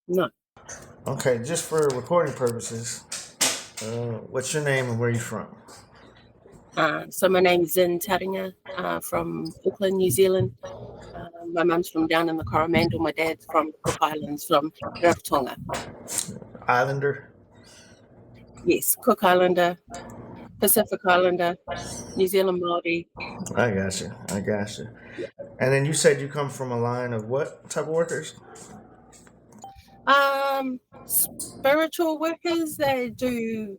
No. Okay, just for recording purposes, what's your name and where you from? So my name's Zinnia Toringa, from Auckland, New Zealand. My mum's from down in the Coromandel. My dad's from Cook Islands, from Rarotonga. Islander? Yes, Cook Islander, Pacific Islander, New Zealand Māori. I got you. I got you. Yeah. And then you said you come from a line of what type of workers? Spiritual workers, they do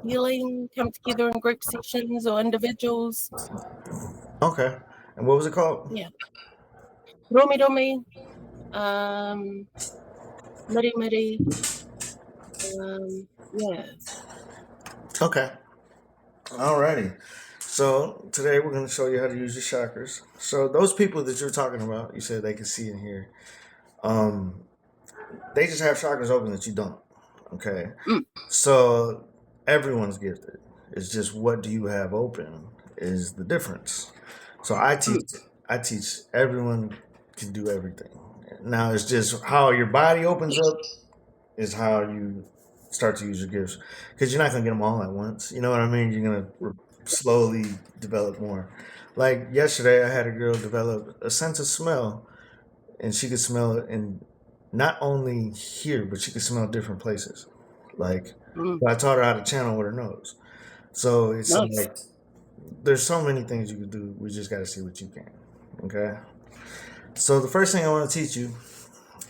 healing, come together in group sessions or individuals. Okay. And what was it called? Yeah. Romi Romi, Miri Miri. Yeah. Okay. Alrighty. So today we're going to show you how to use your chakras. So those people that you're talking about, you said they can see and hear. They just have chakras open that you don't. Okay. Mm. So everyone's gifted. It's just what do you have open is the difference. So I teach everyone can do everything. Now it's just how your body opens up is how you start to use your gifts because you're not gonna get them all at once. You know what I mean? You're gonna slowly develop more. Like yesterday, I had a girl develop a sense of smell, and she could smell it in not only here, but she could smell different places. Like I taught her how to channel with her nose. So it's Nice. like there's so many things you can do. We just got to see what you can. Okay. So the first thing I want to teach you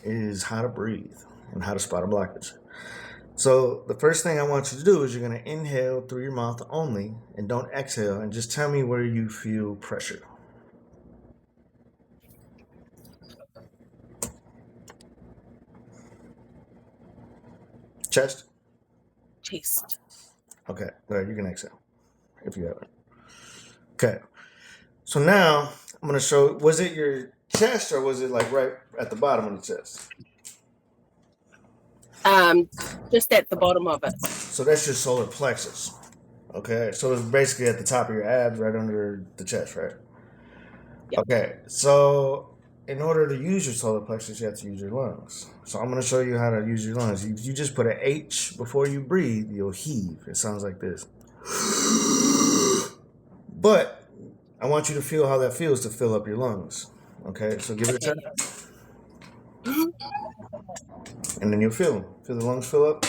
is how to breathe and how to spot a blockage. So the first thing I want you to do is you're going to inhale through your mouth only and don't exhale, and just tell me where you feel pressure. Chest? Chest. Okay, go ahead. You can exhale if you have it. Okay. So now I'm going to show, was it your chest or was it like right at the bottom of the chest? Just at the bottom of it. So that's your solar plexus. Okay, so it's basically at the top of your abs, right under the chest, right? Yep. Okay, so in order to use your solar plexus, you have to use your lungs. So I'm going to show you how to use your lungs. If you just put an H before you breathe, you'll heave. It sounds like this. But I want you to feel how that feels to fill up your lungs. Okay, so give it a try. And then you'll feel the lungs fill up.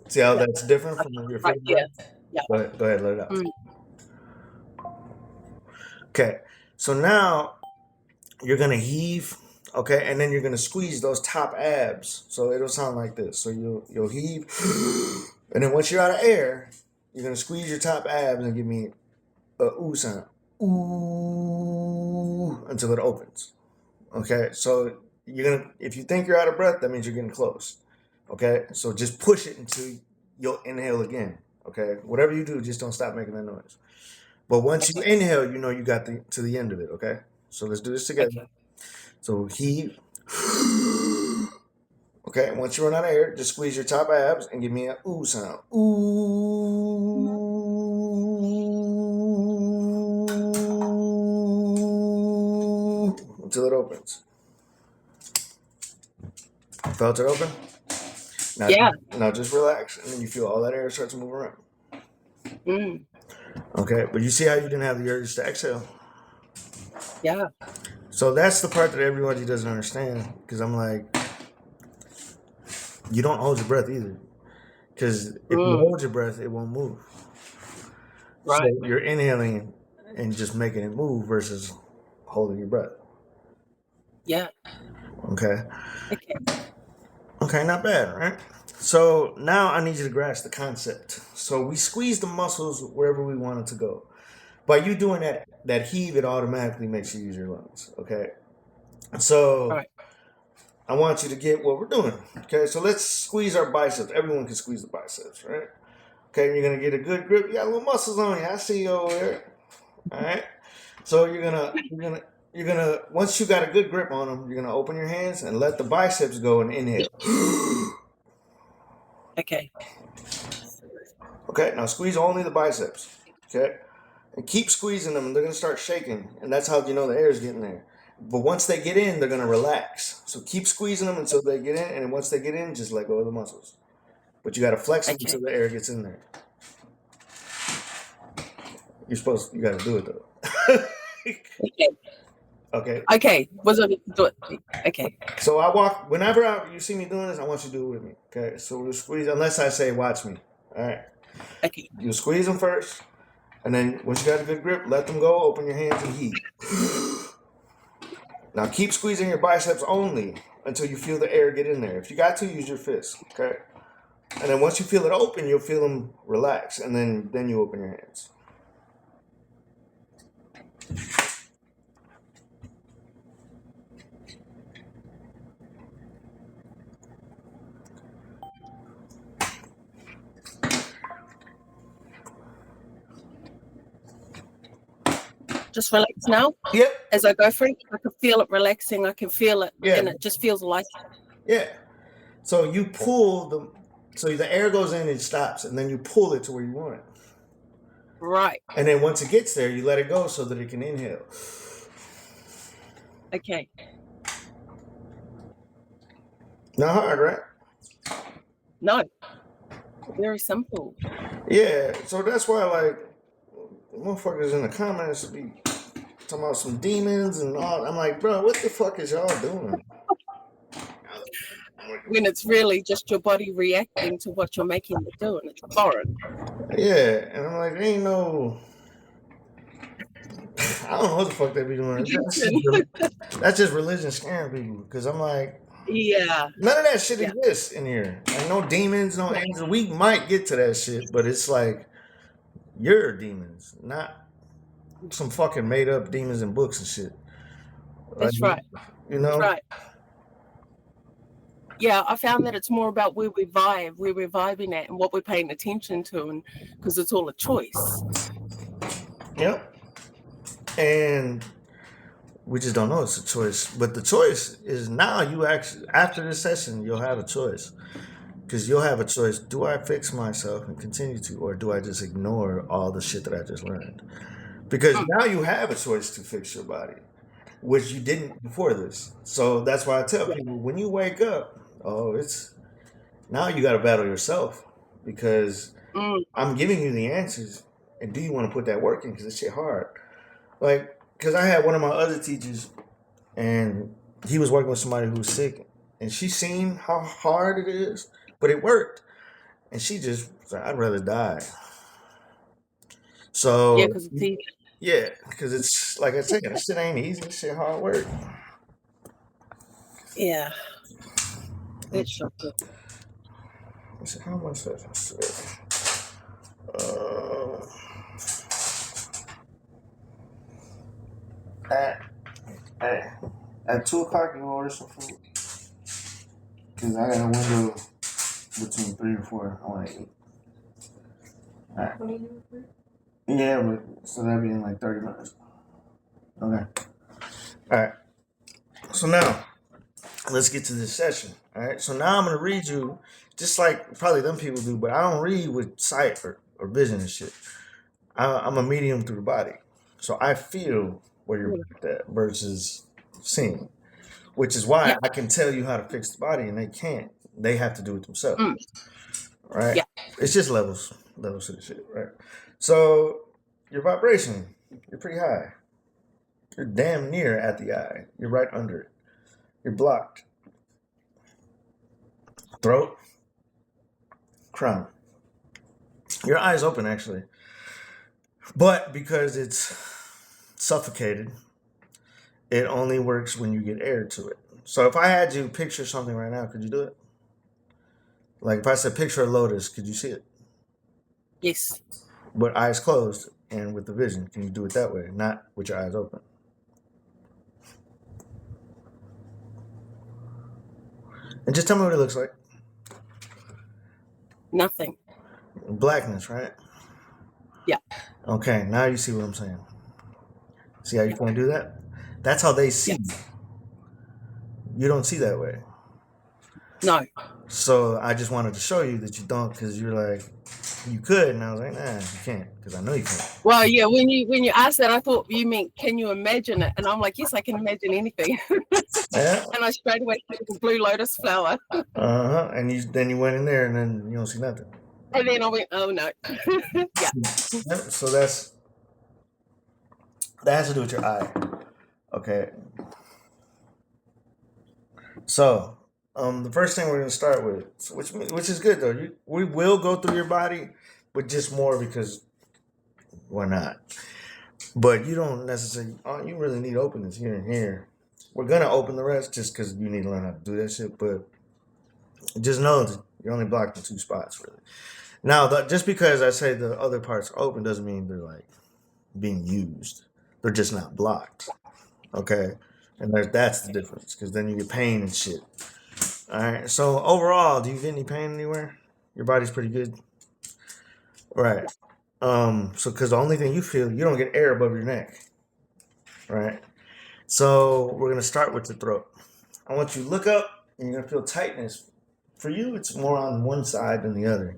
See how that's different from your Right. first Yeah. breath? Yeah. Go ahead, let it out. Okay, so now you're gonna heave, okay, and then you're gonna squeeze those top abs. So it'll sound like this. So you'll heave, and then once you're out of air, you're gonna squeeze your top abs and give me a ooh sound, ooh, until it opens. Okay, so you're gonna, if you think you're out of breath, that means you're getting close. Okay, so just push it until you'll inhale again. Okay, whatever you do, just don't stop making that noise. But once you inhale, you know you got to the end of it. Okay, so let's do this together. Okay. So heave. Okay, once you run out of air, just squeeze your top abs and give me an ooh sound. Ooh. Until it opens. Felt it open? Now, Yeah. now just relax, and then you feel all that air start to move around. Okay, but you see how you didn't have the urge to exhale? Yeah. So that's the part that everybody doesn't understand, because I'm like, you don't hold your breath either. Because if you hold your breath, it won't move. Right. So you're inhaling and just making it move versus holding your breath. Yeah. Okay. Okay. Okay, not bad, right? So now I need you to grasp the concept. So we squeeze the muscles wherever we want it to go. By you doing that heave, it automatically makes you use your lungs. Okay. So Right. I want you to get what we're doing. Okay, so let's squeeze our biceps. Everyone can squeeze the biceps, right? Okay, you're gonna get a good grip. You got little muscles on you. I see you over there. All right. So you're gonna once you got a good grip on them, you're gonna open your hands and let the biceps go and inhale. Okay. Okay, now squeeze only the biceps. Okay, and keep squeezing them. And they're gonna start shaking, and that's how you know the air is getting there. But once they get in, they're gonna relax. So keep squeezing them until they get in, and then once they get in, just let go of the muscles. But you gotta flex them Okay. until the air gets in there. You gotta do it though. Okay. Okay. Okay. Was it do it? Okay. So whenever you see me doing this, I want you to do it with me. Okay. So we'll squeeze unless I say watch me. All right. Okay. You squeeze them first, and then once you got a good grip, let them go. Open your hands and heat. Now keep squeezing your biceps only until you feel the air get in there. If you got to, use your fist. Okay. And then once you feel it open, you'll feel them relax, and then you open your hands. Just relax now. Yep. As I go through, I can feel it relaxing. I can feel it, Yeah. and it just feels light. Yeah. So you pull so the air goes in and stops, and then you pull it to where you want it. Right. And then once it gets there, you let it go so that it can inhale. Okay. Not hard, right? No. Very simple. Yeah. So that's why, like, motherfuckers in the comments be talking about some demons and all. I'm like, bro, what the fuck is y'all doing? When it's really just your body reacting to what you're making it do, and it's foreign. Yeah, and I'm like, ain't no. I don't know what the fuck they be doing. That's just religion scaring people. Because I'm like, Yeah. none of that shit exists in here. Like, no demons, no angels. We might get to that shit, but it's like, you're demons, not some fucking made up demons in books and shit. That's right. You know? That's right. Yeah, I found that it's more about where we're vibing at, and what we're paying attention to, and because it's all a choice. Yep. And we just don't know it's a choice. But the choice is now you actually, after this session, you'll have a choice. Because you'll have a choice. Do I fix myself and continue to, or do I just ignore all the shit that I just learned? Because now you have a choice to fix your body, which you didn't before this. So that's why I tell people, when you wake up, it's now you got to battle yourself, because I'm giving you the answers, and do you want to put that work in? Because it's shit hard. Like, because I had one of my other teachers, and he was working with somebody who was sick, and she seen how hard it is, but it worked, and she just was like, I'd rather die. So Yeah, because it's easy. Yeah, because it's like I said, this shit ain't easy. This shit hard work. Yeah. It's shocking. How much does it say? At 2 o'clock, you order some food. Because I got a window between 3 and 4. I want to eat. All right. Yeah, but so that'd be in like 30 minutes. Okay. All right. So now, let's get to this session. All right. So now I'm going to read you, just like probably them people do, but I don't read with sight or vision and shit. I'm a medium through the body. So I feel where you're at versus seeing, which is why I can tell you how to fix the body and they can't. They have to do it themselves. Right? Yeah. It's just levels of the shit, right? So your vibration, you're pretty high. You're damn near at the eye. You're right under it. You're blocked. Throat, crown. Your eyes open actually. But because it's suffocated, it only works when you get air to it. So if I had you picture something right now, could you do it? Like if I said picture a lotus, could you see it? Yes. But eyes closed and with the vision, can you do it that way? Not with your eyes open. And just tell me what it looks like. Nothing. Blackness, right? Yeah. Okay, now you see what I'm saying. See how you can't do that? That's how they see you. You don't see that way. No. So I just wanted to show you that you don't, because you're like, you could, and I was like, nah, you can't, because I know you can't. Well, yeah, when you asked that, I thought you meant, can you imagine it? And I'm like, yes, I can imagine anything. Yeah. And I straight away said the blue lotus flower. And then you went in there, and then you don't see nothing. And then I went, oh no. Yeah. Yep, so that has to do with your eye. Okay. So, the first thing we're going to start with, which is good though. We will go through your body, but just more because why not? But you don't necessarily. You really need openness here and here. We're gonna open the rest just because you need to learn how to do that shit. But just know that you're only blocked in 2 spots, really. Now, just because I say the other parts are open doesn't mean they're like being used. They're just not blocked. Okay, and that's the difference, because then you get pain and shit. All right. So overall, do you get any pain anywhere? Your body's pretty good, right? So because the only thing you feel, you don't get air above your neck, right? So we're gonna start with the throat. I want you to look up, and you're gonna feel tightness. For you, it's more on one side than the other.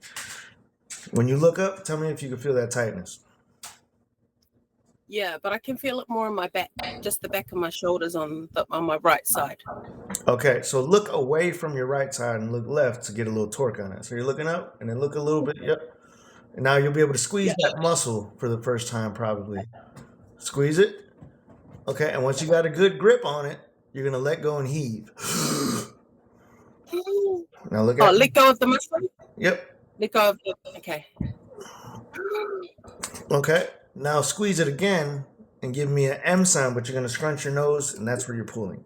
When you look up, tell me if you can feel that tightness. Yeah, but I can feel it more on my back, just the back of my shoulders on my right side. Okay, so look away from your right side and look left to get a little torque on it. So you're looking up, and then look a little bit. Yep. And now you'll be able to squeeze that muscle for the first time, probably. Squeeze it. Okay, and once you got a good grip on it, you're gonna let go and heave. Now look at. Let go of the muscle. Yep. Let go of the. Okay. Okay. Now squeeze it again and give me an M sound, but you're gonna scrunch your nose, and that's where you're pulling.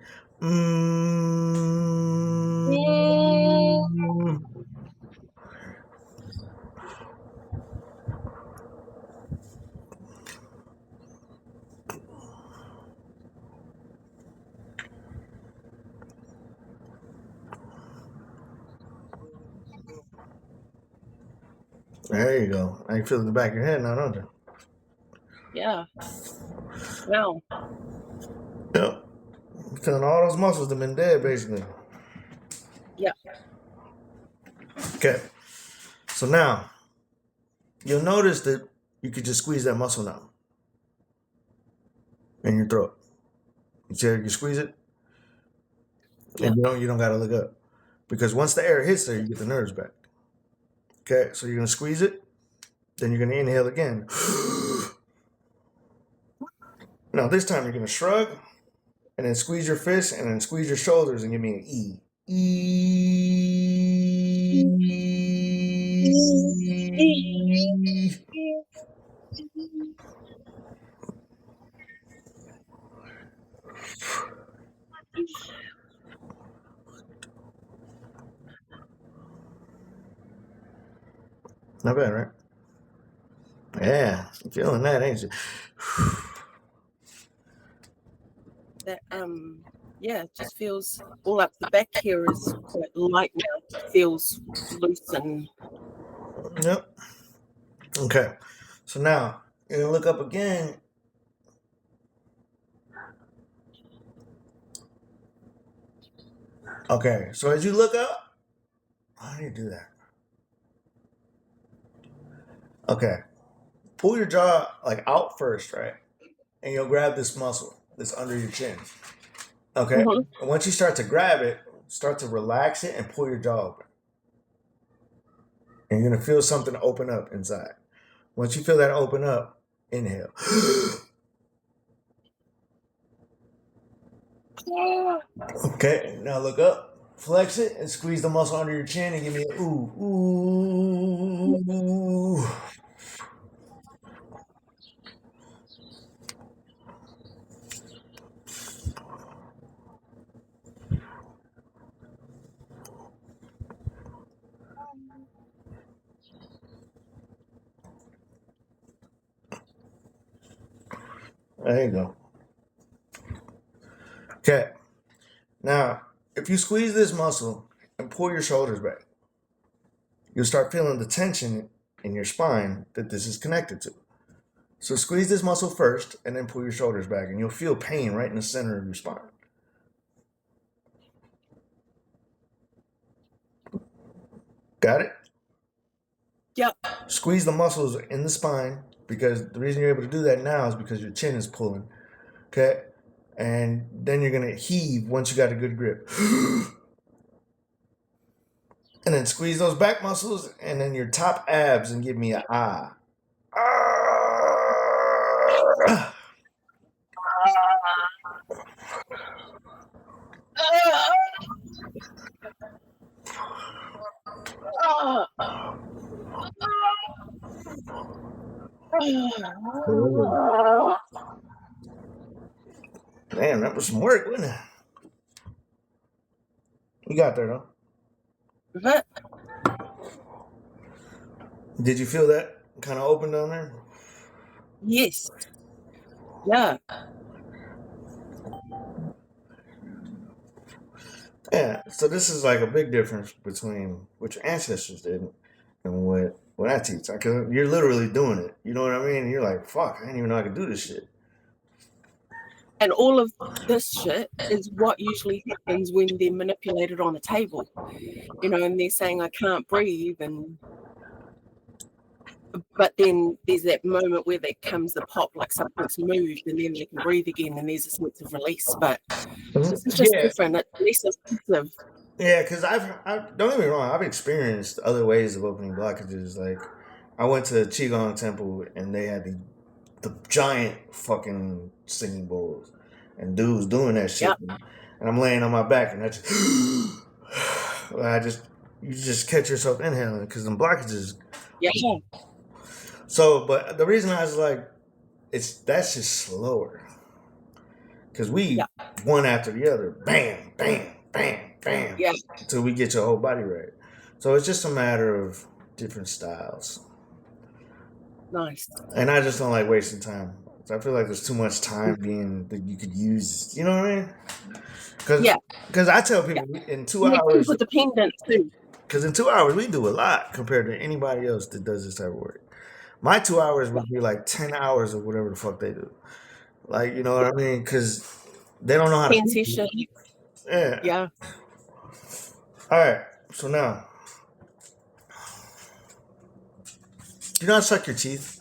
There you go. Now you feel in the back of your head now, don't you? Yeah. Wow. Yep. Feeling all those muscles have been dead, basically. Yeah. Okay. So now, you'll notice that you could just squeeze that muscle now in your throat. You see how you squeeze it? Yeah. And you don't gotta look up. Because once the air hits there, you get the nerves back. Okay, so you're gonna squeeze it, then you're gonna inhale again. Now this time you're gonna shrug, and then squeeze your fist, and then squeeze your shoulders, and give me an E. E. Not bad, right? Yeah, I'm feeling that, ain't you? That yeah, it just feels all up the back here is quite light now. It feels loose and. Yep. Okay. So now you're gonna look up again. Okay. So as you look up, how do you do that? Okay. Pull your jaw like out first, right? And you'll grab this muscle that's under your chin. Okay. Mm-hmm. And once you start to grab it, start to relax it and pull your jaw open. And you're gonna feel something open up inside. Once you feel that open up, inhale. Okay, now look up, flex it, and squeeze the muscle under your chin and give me an ooh, ooh. There you go. Okay, now if you squeeze this muscle and pull your shoulders back, you'll start feeling the tension in your spine that this is connected to. So squeeze this muscle first and then pull your shoulders back, and you'll feel pain right in the center of your spine. Got it? Yeah. Squeeze the muscles in the spine, because the reason you're able to do that now is because your chin is pulling. Okay? And then you're going to heave once you got a good grip. And then squeeze those back muscles and then your top abs and give me an ah. Ah. Damn, that was some work, wasn't it? You got there, though. But Did you feel that kind of open down there? yes. Yeah. Yeah. So this is like a big difference between what your ancestors did and what I teach. Because you're literally doing it. You know what I mean? You're like, fuck, I didn't even know I could do this shit. And all of this shit is what usually happens when they're manipulated on a table, and they're saying, I can't breathe. But then there's that moment where there comes the pop, like something's moved, and then they can breathe again, and there's a sense of release. But this is just different. It's less offensive. Yeah, because don't get me wrong, I've experienced other ways of opening blockages. Like, I went to Qigong Temple and they had the giant fucking singing bowls, and dudes doing that shit, Yep. and I'm laying on my back, and you just catch yourself inhaling because them blockages. Yeah. So, but the reason I was like, that's just slower, because we one after the other, bam, bam, bam, bam, until we get your whole body right. So it's just a matter of different styles. Nice. And I just don't like wasting time. I feel like there's too much time that you could use. You know what I mean? Because I tell people in 2 hours. People dependent too. Because in 2 hours we do a lot compared to anybody else that does this type of work. My 2 hours would be like 10 hours of whatever the fuck they do. Like, you know what I mean? Because they don't know how to. Session. Yeah. Yeah. All right. So now, do you not suck your teeth?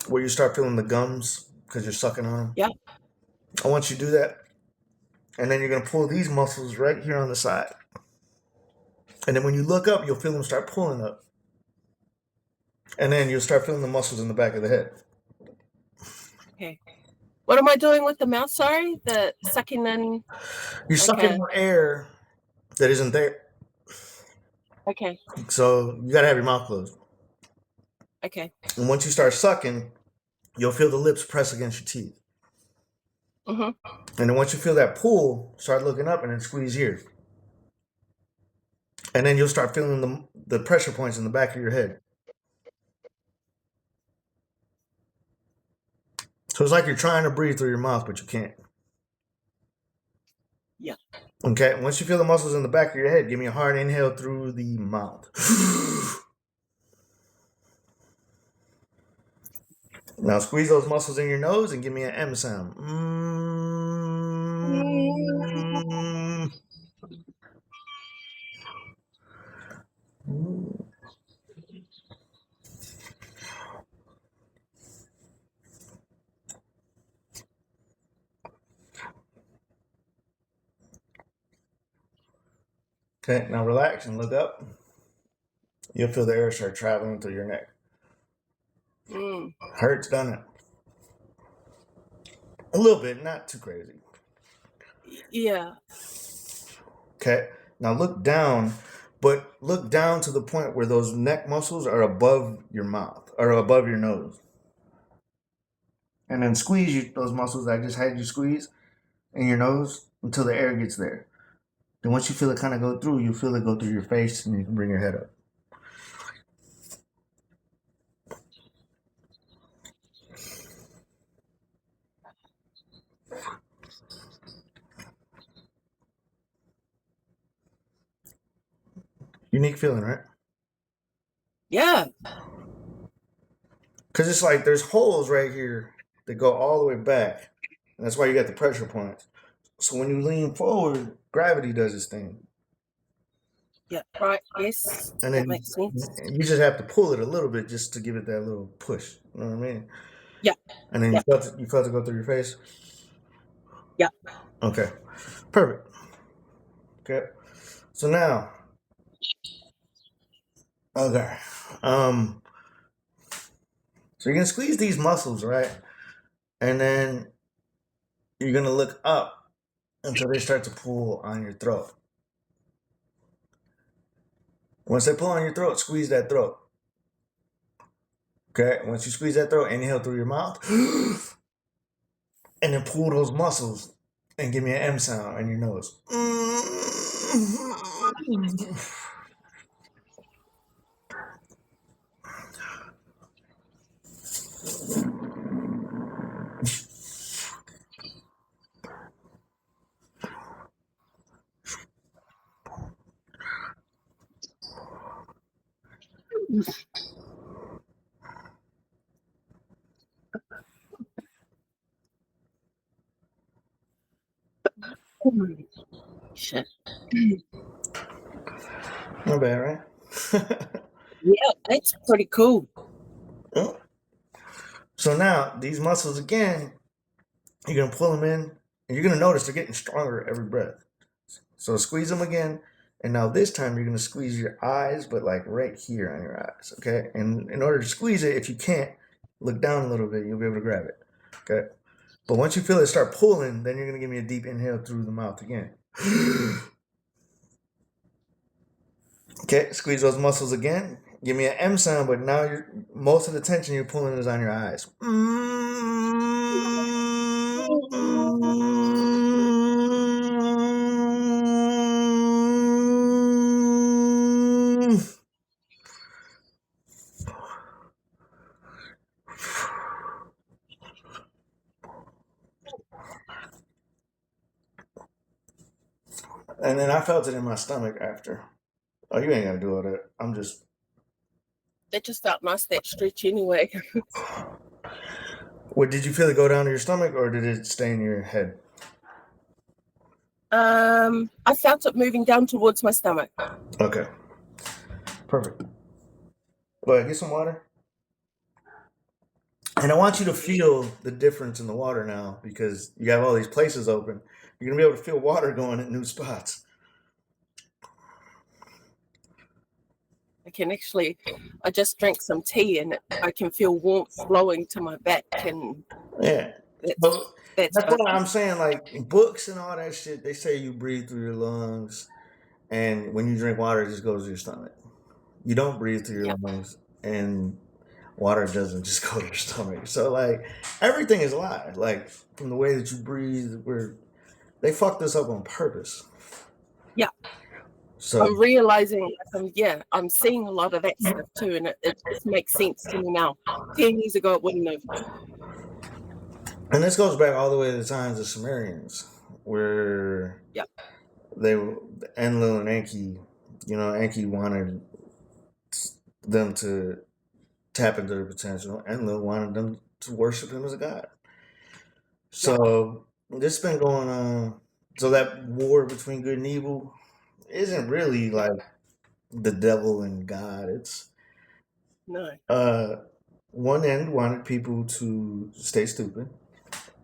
Where you start feeling the gums because you're sucking on them? Yeah. I want you to do that. And then you're going to pull these muscles right here on the side. And then when you look up, you'll feel them start pulling up. And then you'll start feeling the muscles in the back of the head. Okay. What am I doing with the mouth? Sorry? The sucking in? You're sucking more air that isn't there. Okay. So you got to have your mouth closed. Okay. And once you start sucking, you'll feel the lips press against your teeth. Mm-hmm. And then once you feel that pull, start looking up and then squeeze here. And then you'll start feeling the pressure points in the back of your head. So it's like you're trying to breathe through your mouth, but you can't. Yeah. Okay, once you feel the muscles in the back of your head, give me a hard inhale through the mouth. Now squeeze those muscles in your nose and give me an M sound. Okay, now relax and look up. You'll feel the air start traveling through your neck. Hurts, doesn't it? A little bit, not too crazy. Yeah. Okay, now look down, but look down to the point where those neck muscles are above your mouth or above your nose. And then squeeze those muscles I just had you squeeze in your nose until the air gets there. Then once you feel it kind of go through, you feel it go through your face and you can bring your head up. Unique feeling, right? Yeah. Because it's like there's holes right here that go all the way back. And that's why you got the pressure points. So when you lean forward, gravity does its thing. Yeah. Right. Yes. And That then makes sense. you just have to pull it a little bit just to give it that little push. You know what I mean? Yeah. And then Yeah. you felt it go through your face. Yeah. Okay, perfect. Okay, so now, okay, so you're gonna squeeze these muscles, right? And then you're gonna look up until they start to pull on your throat. Once they pull on your throat, squeeze that throat. Okay, once you squeeze that throat, inhale through your mouth, and then pull those muscles and give me an M sound on your nose. Shit. Not bad, right? Yeah, that's pretty cool. So now these muscles again, you're gonna pull them in, and you're gonna notice they're getting stronger every breath. So squeeze them again, and now this time you're gonna squeeze your eyes, but like right here on your eyes. Okay, and in order to squeeze it, if you can't, look down a little bit, you'll be able to grab it. Okay, but once you feel it start pulling, then you're gonna give me a deep inhale through the mouth again. Okay, squeeze those muscles again. Give me an M sound, but now you're most of the tension you're pulling is on your eyes. And then I felt it in my stomach after. Oh, you ain't gotta do all that. I'm just. That just felt nice, that stretch anyway. What did you feel it go down to your stomach, or did it stay in your head? I felt it moving down towards my stomach. Okay, perfect. Go ahead, get some water. And I want you to feel the difference in the water now because you have all these places open. You're gonna be able to feel water going at new spots. I can actually, I just drank some tea and I can feel warmth flowing to my back, and Yeah. that's But that's that's fun. why I'm saying, like, in books and all that shit, they say you breathe through your lungs, and when you drink water, it just goes to your stomach. You don't breathe through your Yeah. lungs, and water doesn't just go to your stomach. So, like, everything is a lie. Like, from the way that you breathe, where they fucked us up on purpose. Yeah. So, I'm realizing, I'm seeing a lot of that stuff too, and it just makes sense to me now. 10 years ago, it wouldn't have. and this goes back all the way to the times of Sumerians, where Yeah. they were Enlil and Enki. You know, Enki wanted them to tap into their potential. Enlil wanted them to worship him as a god. So this been going on. So that war between good and evil isn't really like the devil and God. It's No. one end wanted people to stay stupid.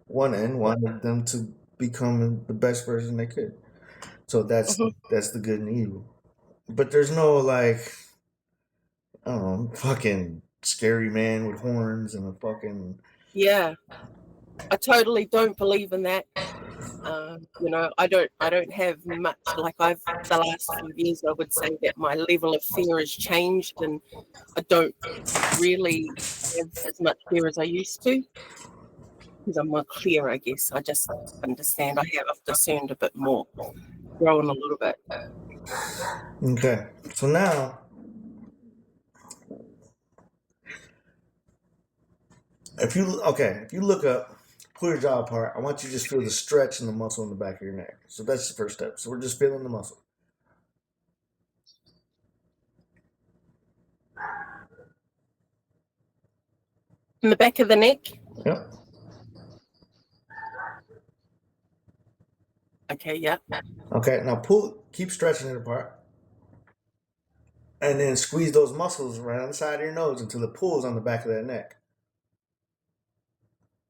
One end wanted them to become the best version they could. So that's the good and evil. But there's no like, I don't know, fucking scary man with horns and a fucking. Yeah. I totally don't believe in that. I don't have much, like the last few years, I would say that my level of fear has changed, and I don't really have as much fear as I used to, because I'm more clear, I guess. I just understand. I've discerned a bit more, grown a little bit. Okay. So now, if you look up, pull your jaw apart. I want you to just feel the stretch in the muscle in the back of your neck. So that's the first step. So we're just feeling the muscle. In the back of the neck. Yep. Okay, yeah. Okay. Now keep stretching it apart. And then squeeze those muscles right on the side of your nose until it pulls on the back of that neck.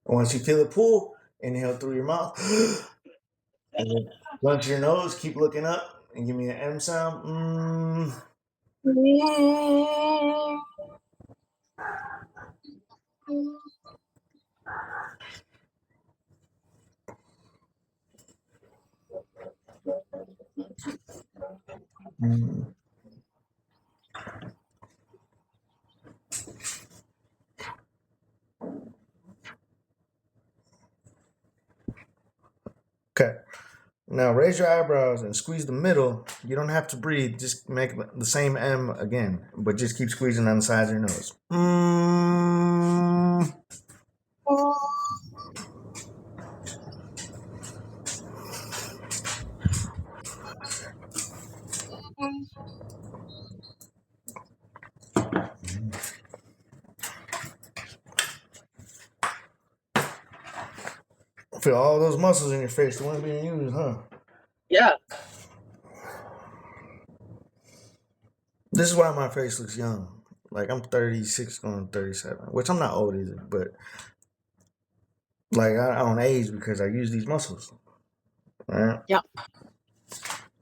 And once you feel it pull, inhale through your mouth. And then blunt your nose, keep looking up, and give me an M sound. Okay. Now raise your eyebrows and squeeze the middle. You don't have to breathe. Just make the same M again, but just keep squeezing on the sides of your nose. Feel all those muscles in your face, the one being used, huh? Yeah. This is why my face looks young. Like I'm 36 going 37, which I'm not old either, but like I don't age because I use these muscles. Right? Yeah.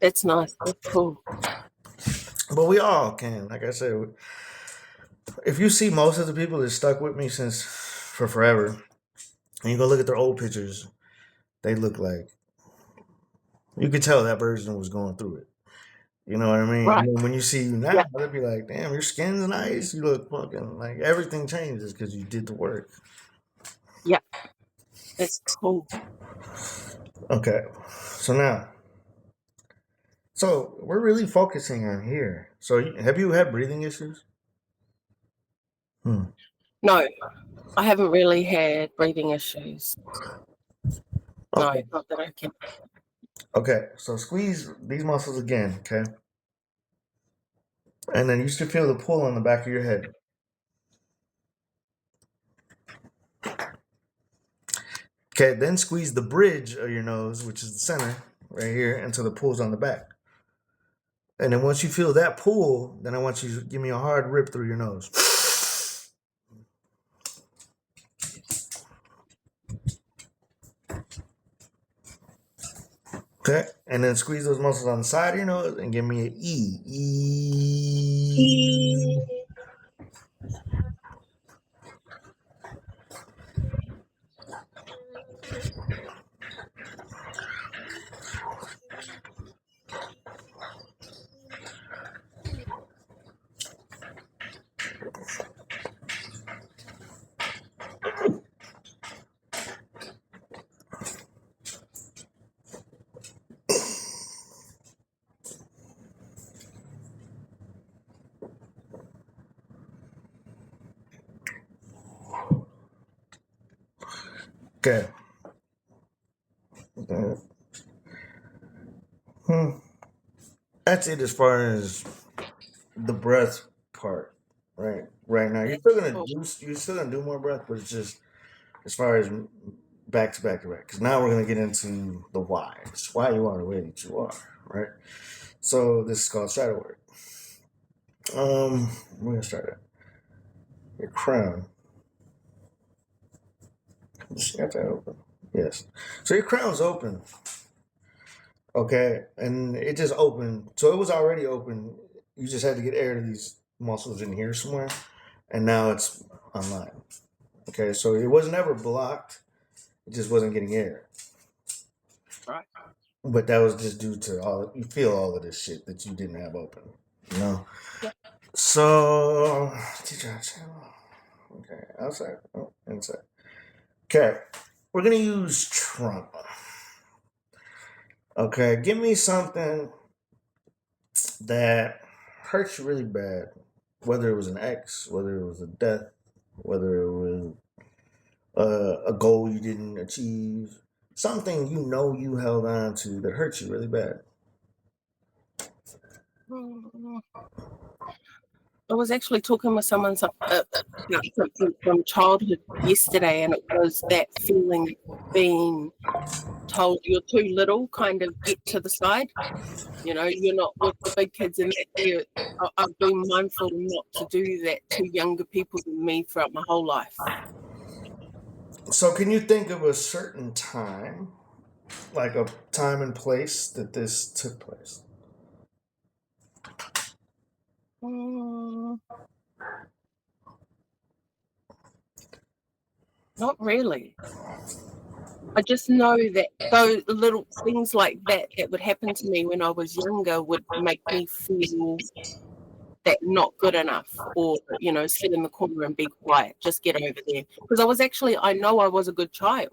That's nice. That's cool. But we all can. Like I said, if you see most of the people that stuck with me since for forever, and you go look at their old pictures, they look like you could tell that version was going through it. You know what I mean? Right. And then when you see you now, Yeah. they'll be like, damn, your skin's nice. You look fucking like everything changes because you did the work. Yeah. That's cool. Okay. So we're really focusing on here. So have you had breathing issues? No, I haven't really had breathing issues. Okay. No, not that I can. Okay, so squeeze these muscles again, okay? And then you should feel the pull on the back of your head. Okay, then squeeze the bridge of your nose, which is the center, right here, until the pull's on the back. And then once you feel that pull, then I want you to give me a hard rip through your nose. Okay, and then squeeze those muscles on the side of your nose and give me an E. E. Okay. That's it as far as the breath part, right? Right now, you're still gonna do more breath, but it's just as far as back to back to back. Because now we're gonna get into the why. It's why you are the way that you are, right? So this is called shadow work. We're gonna start at your crown. Just got that open. Yes. So your crown's open. Okay, and it just opened. So it was already open. You just had to get air to these muscles in here somewhere, and now it's online. Okay, so it was never blocked. It just wasn't getting air. Right. But that was just due to you feel all of this shit that you didn't have open. You know? Yeah. So teacher channel. Okay, outside. Oh, inside. Okay. We're gonna use trauma. Okay, give me something that hurts you really bad. Whether it was an ex, whether it was a death, whether it was a goal you didn't achieve, something you know you held on to that hurts you really bad. I was actually talking with someone about something from childhood yesterday, and it was that feeling of being told you're too little, kind of get to the side. You're not with the big kids, and I've been mindful not to do that to younger people than me throughout my whole life. So, can you think of a certain time, like a time and place that this took place? Not really. I just know that those little things like that would happen to me when I was younger would make me feel that not good enough, or sit in the corner and be quiet, just get over there, because I know I was a good child.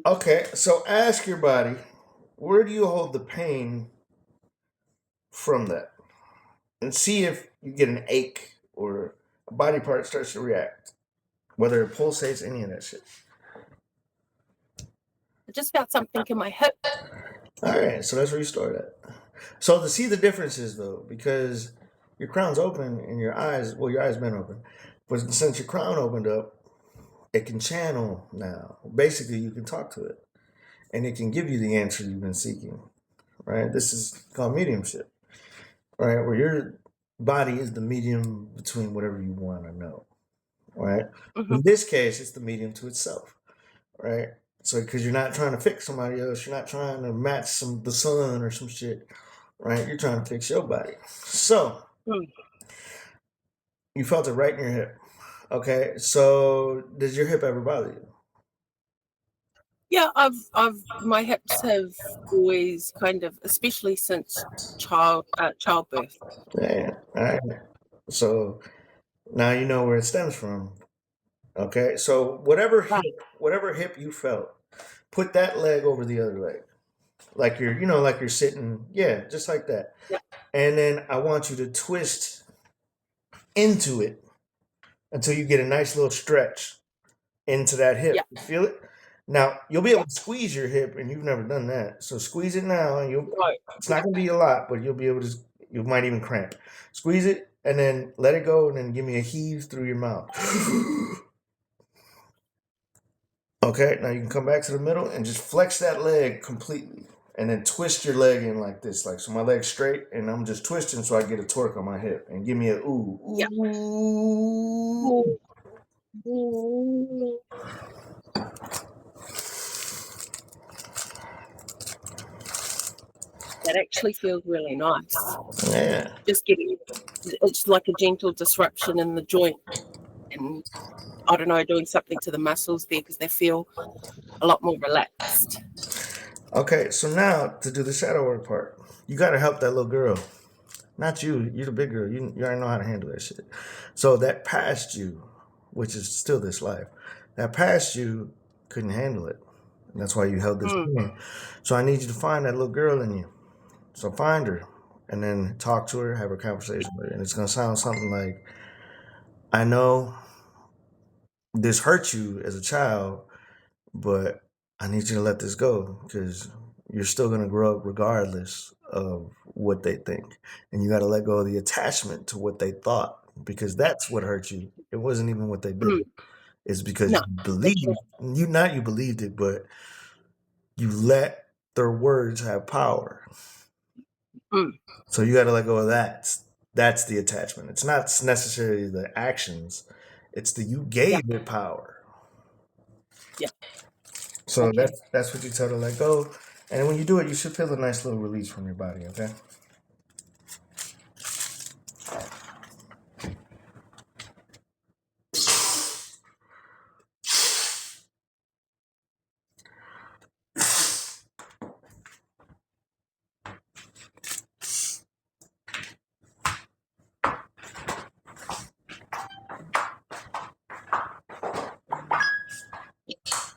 Okay, so ask your body, where do you hold the pain from that? And see if you get an ache or a body part starts to react, whether it pulsates, any of that shit. I just felt something in my hip. All right, so that's where you start at. So to see the differences though, because your crown's open and your eyes been open, but since your crown opened up, it can channel now. Basically, you can talk to it, and it can give you the answer you've been seeking. Right? This is called mediumship. Right? Where your body is the medium between whatever you want to know. Right? In this case, it's the medium to itself. Right? So because you're not trying to fix somebody else, you're not trying to match the sun or some shit. Right? You're trying to fix your body. So you felt it right in your hip. Okay. So does your hip ever bother you? Yeah, my hips have always kind of, especially since childbirth. Yeah. All right. So now you know where it stems from. Okay. So Right. whatever hip you felt, put that leg over the other leg. Like like you're sitting, yeah, just like that. Yeah. And then I want you to twist into it until you get a nice little stretch into that hip. Yeah. You feel it? Now you'll be able to squeeze your hip, and you've never done that. So squeeze it now, and it's not gonna be a lot, but you'll be able to. You might even cramp. Squeeze it, and then let it go, and then give me a heave through your mouth. Okay, now you can come back to the middle and just flex that leg completely, and then twist your leg in like this, like so my leg's straight, and I'm just twisting so I get a torque on my hip, and give me a ooh, Yeah. ooh. Ooh. That actually feels really nice. Yeah. Just it's like a gentle disruption in the joint, and I don't know, doing something to the muscles there because they feel a lot more relaxed. Okay, so now to do the shadow work part, you got to help that little girl. Not you. You're the big girl. You already know how to handle that shit. So that past you, which is still this life, that past you couldn't handle it. And that's why you held this pain. So I need you to find that little girl in you. So find her and then talk to her, have a conversation with her. And it's going to sound something like, I know this hurt you as a child, but I need you to let this go because you're still going to grow up regardless of what they think. And you got to let go of the attachment to what they thought because that's what hurt you. It wasn't even what they did. It's because No, you believed it, but you let their words have power. So you got to let go of that. That's the attachment. It's not necessarily the actions. It's the you gave it power. Yeah. So that's what you tell to let go. And when you do it, you should feel a nice little release from your body, okay?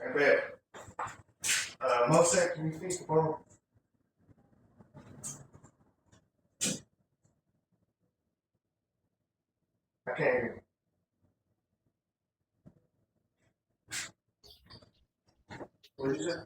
I bet. Moshe, can you speak the phone? I can't hear you. What did you say?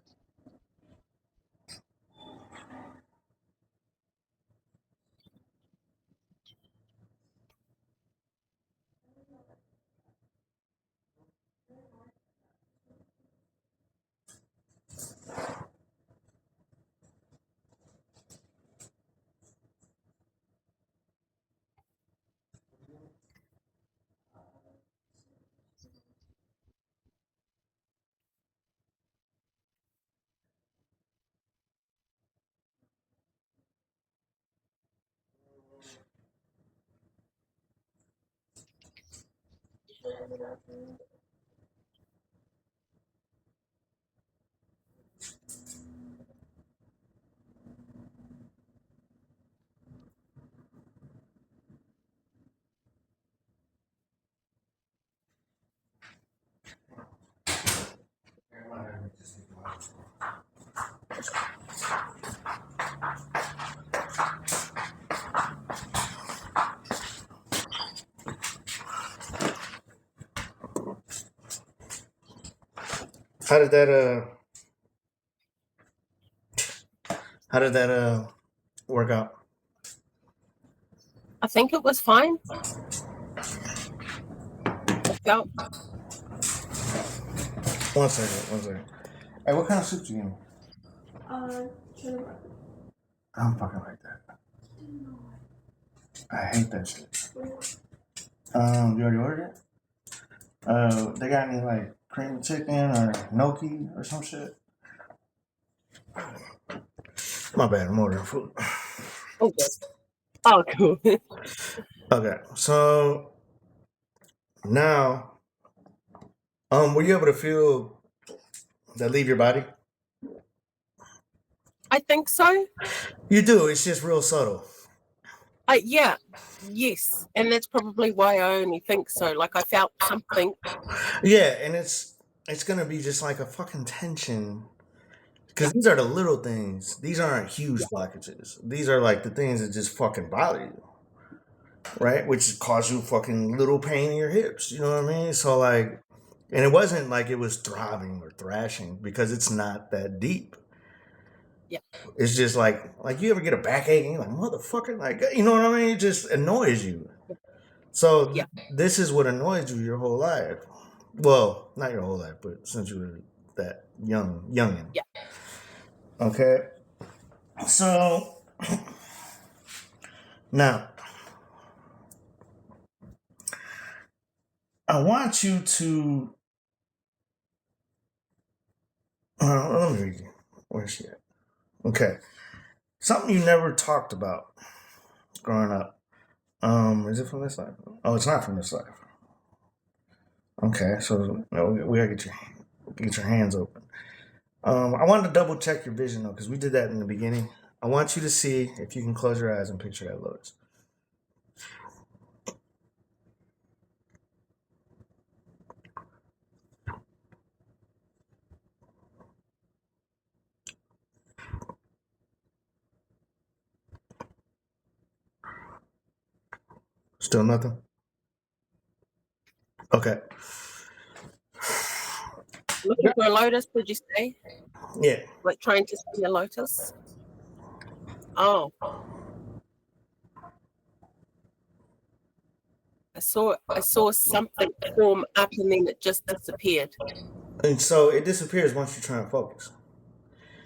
How did that work out? I think it was fine. I felt. One second. Hey, what kind of soup do you give me? I don't fucking like that. I hate that shit. You already ordered it? They got any like cream chicken or gnocchi or some shit? My bad, I'm ordering food. Oh, good. Oh, cool. Okay, so now, were you able to feel that leave your body? I think so. You do. It's just real subtle. Yeah. Yes. And that's probably why I only think so. Like I felt something. Yeah, and it's gonna be just like a fucking tension. Because these are the little things. These aren't huge blockages. These are like the things that just fucking bother you, right? Which cause you fucking little pain in your hips. You know what I mean? So like, and it wasn't like it was throbbing or thrashing because it's not that deep. Yeah. It's just like you ever get a backache and you're like, motherfucker, like, you know what I mean? It just annoys you. So Yeah. this is what annoyed you your whole life. Well, not your whole life, but since you were that youngin. Yeah. Okay. So now I want you to let me read you. Where's she at? Okay. Something you never talked about growing up. Is it from this life? Oh, it's not from this life. Okay, so we gotta get your hands open. I wanted to double check your vision though, because we did that in the beginning. I want you to see if you can close your eyes and picture that lotus. Still nothing? Okay. Looking for a lotus, did you say? Yeah. Like trying to see a lotus? Oh. I saw something form up and then it just disappeared. And so it disappears once you try and focus.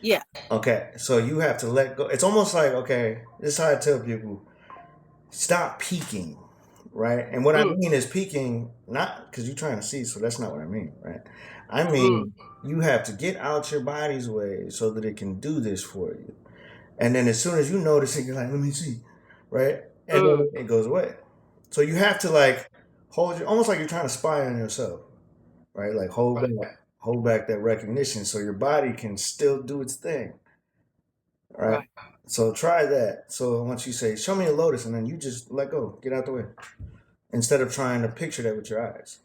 Yeah. Okay. So you have to let go. It's almost like, okay, this is how I tell people, stop peeking, right? And what I mean is peeking, not because you're trying to see, so that's not what I mean, right? I mean, you have to get out your body's way so that it can do this for you. And then as soon as you notice it, you're like, let me see, right? And then it goes away. So you have to like hold your, almost like you're trying to spy on yourself, right? Like hold back that recognition so your body can still do its thing, right? So try that. So once you say, show me a lotus, and then you just let go, get out the way, instead of trying to picture that with your eyes.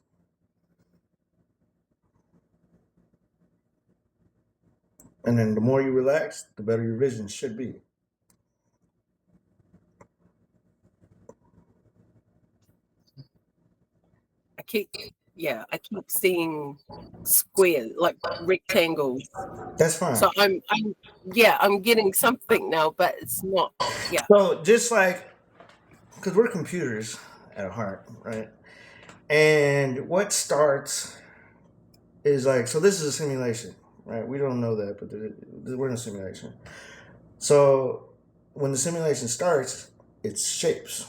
And then the more you relax, the better your vision should be. I keep seeing squares, like rectangles. That's fine. So I'm getting something now, but it's not. Yeah. So just like, because we're computers at heart, right? And what starts is like, so this is a simulation, right? We don't know that, but we're in a simulation. So when the simulation starts, it's shapes,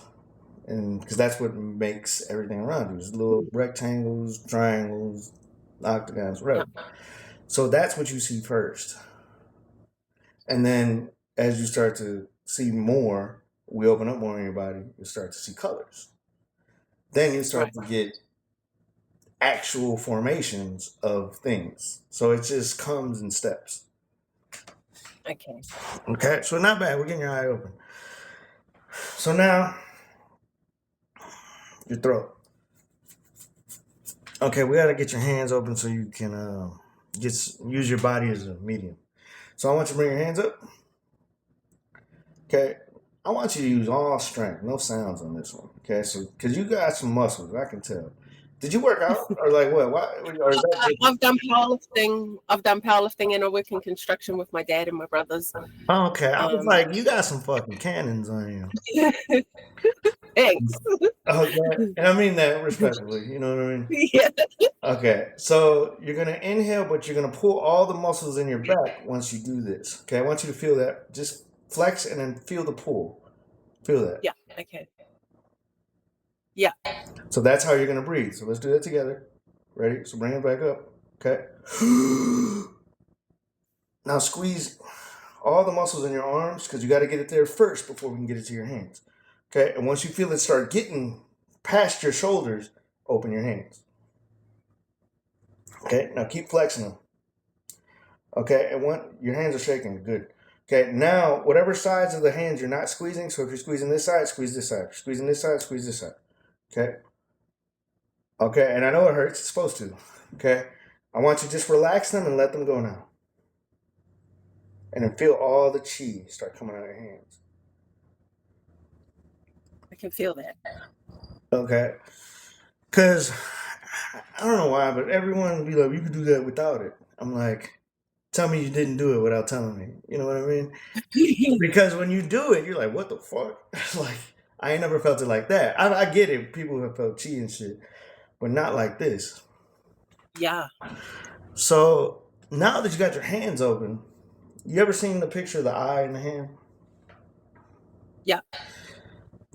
and because that's what makes everything around you. It's little rectangles, triangles, octagons, whatever. Yeah. So that's what you see first, and then as you start to see more, we open up more in your body. You start to see colors. Then you start to get actual formations of things. So it just comes in steps. Okay. Okay, so not bad. We're getting your eye open. So now, your throat. Okay, we got to get your hands open so you can use your body as a medium. So I want you to bring your hands up. Okay, I want you to use all strength, no sounds on this one. Okay, so because you got some muscles, I can tell. Did you work out or like what? Why? Or is that just... I've done powerlifting. I've done powerlifting, and I work in construction with my dad and my brothers. Okay, I was like, you got some fucking cannons on you. Thanks. Okay, and I mean that respectfully. You know what I mean? Yeah. Okay, so you're gonna inhale, but you're gonna pull all the muscles in your back once you do this. Okay, I want you to feel that. Just flex and then feel the pull. Feel that. Yeah. Okay. Yeah. So that's how you're gonna breathe. So let's do that together. Ready? So bring it back up. Okay. Now squeeze all the muscles in your arms because you got to get it there first before we can get it to your hands. Okay, and once you feel it start getting past your shoulders, open your hands. Okay, now keep flexing them. Okay, and your hands are shaking, good. Okay, now whatever sides of the hands you're not squeezing, so if you're squeezing this side, squeeze this side. If you're squeezing this side, squeeze this side. Okay. Okay, and I know it hurts, it's supposed to. Okay, I want you to just relax them and let them go now. And then feel all the chi start coming out of your hands. I can feel that. Okay. Because I don't know why, but everyone would be like, you could do that without it. I'm like, tell me you didn't do it without telling me. You know what I mean? Because when you do it, you're like, what the fuck? Like, I ain't never felt it like that. I get it. People have felt chi and shit, but not like this. Yeah. So now that you got your hands open, you ever seen the picture of the eye in the hand? Yeah.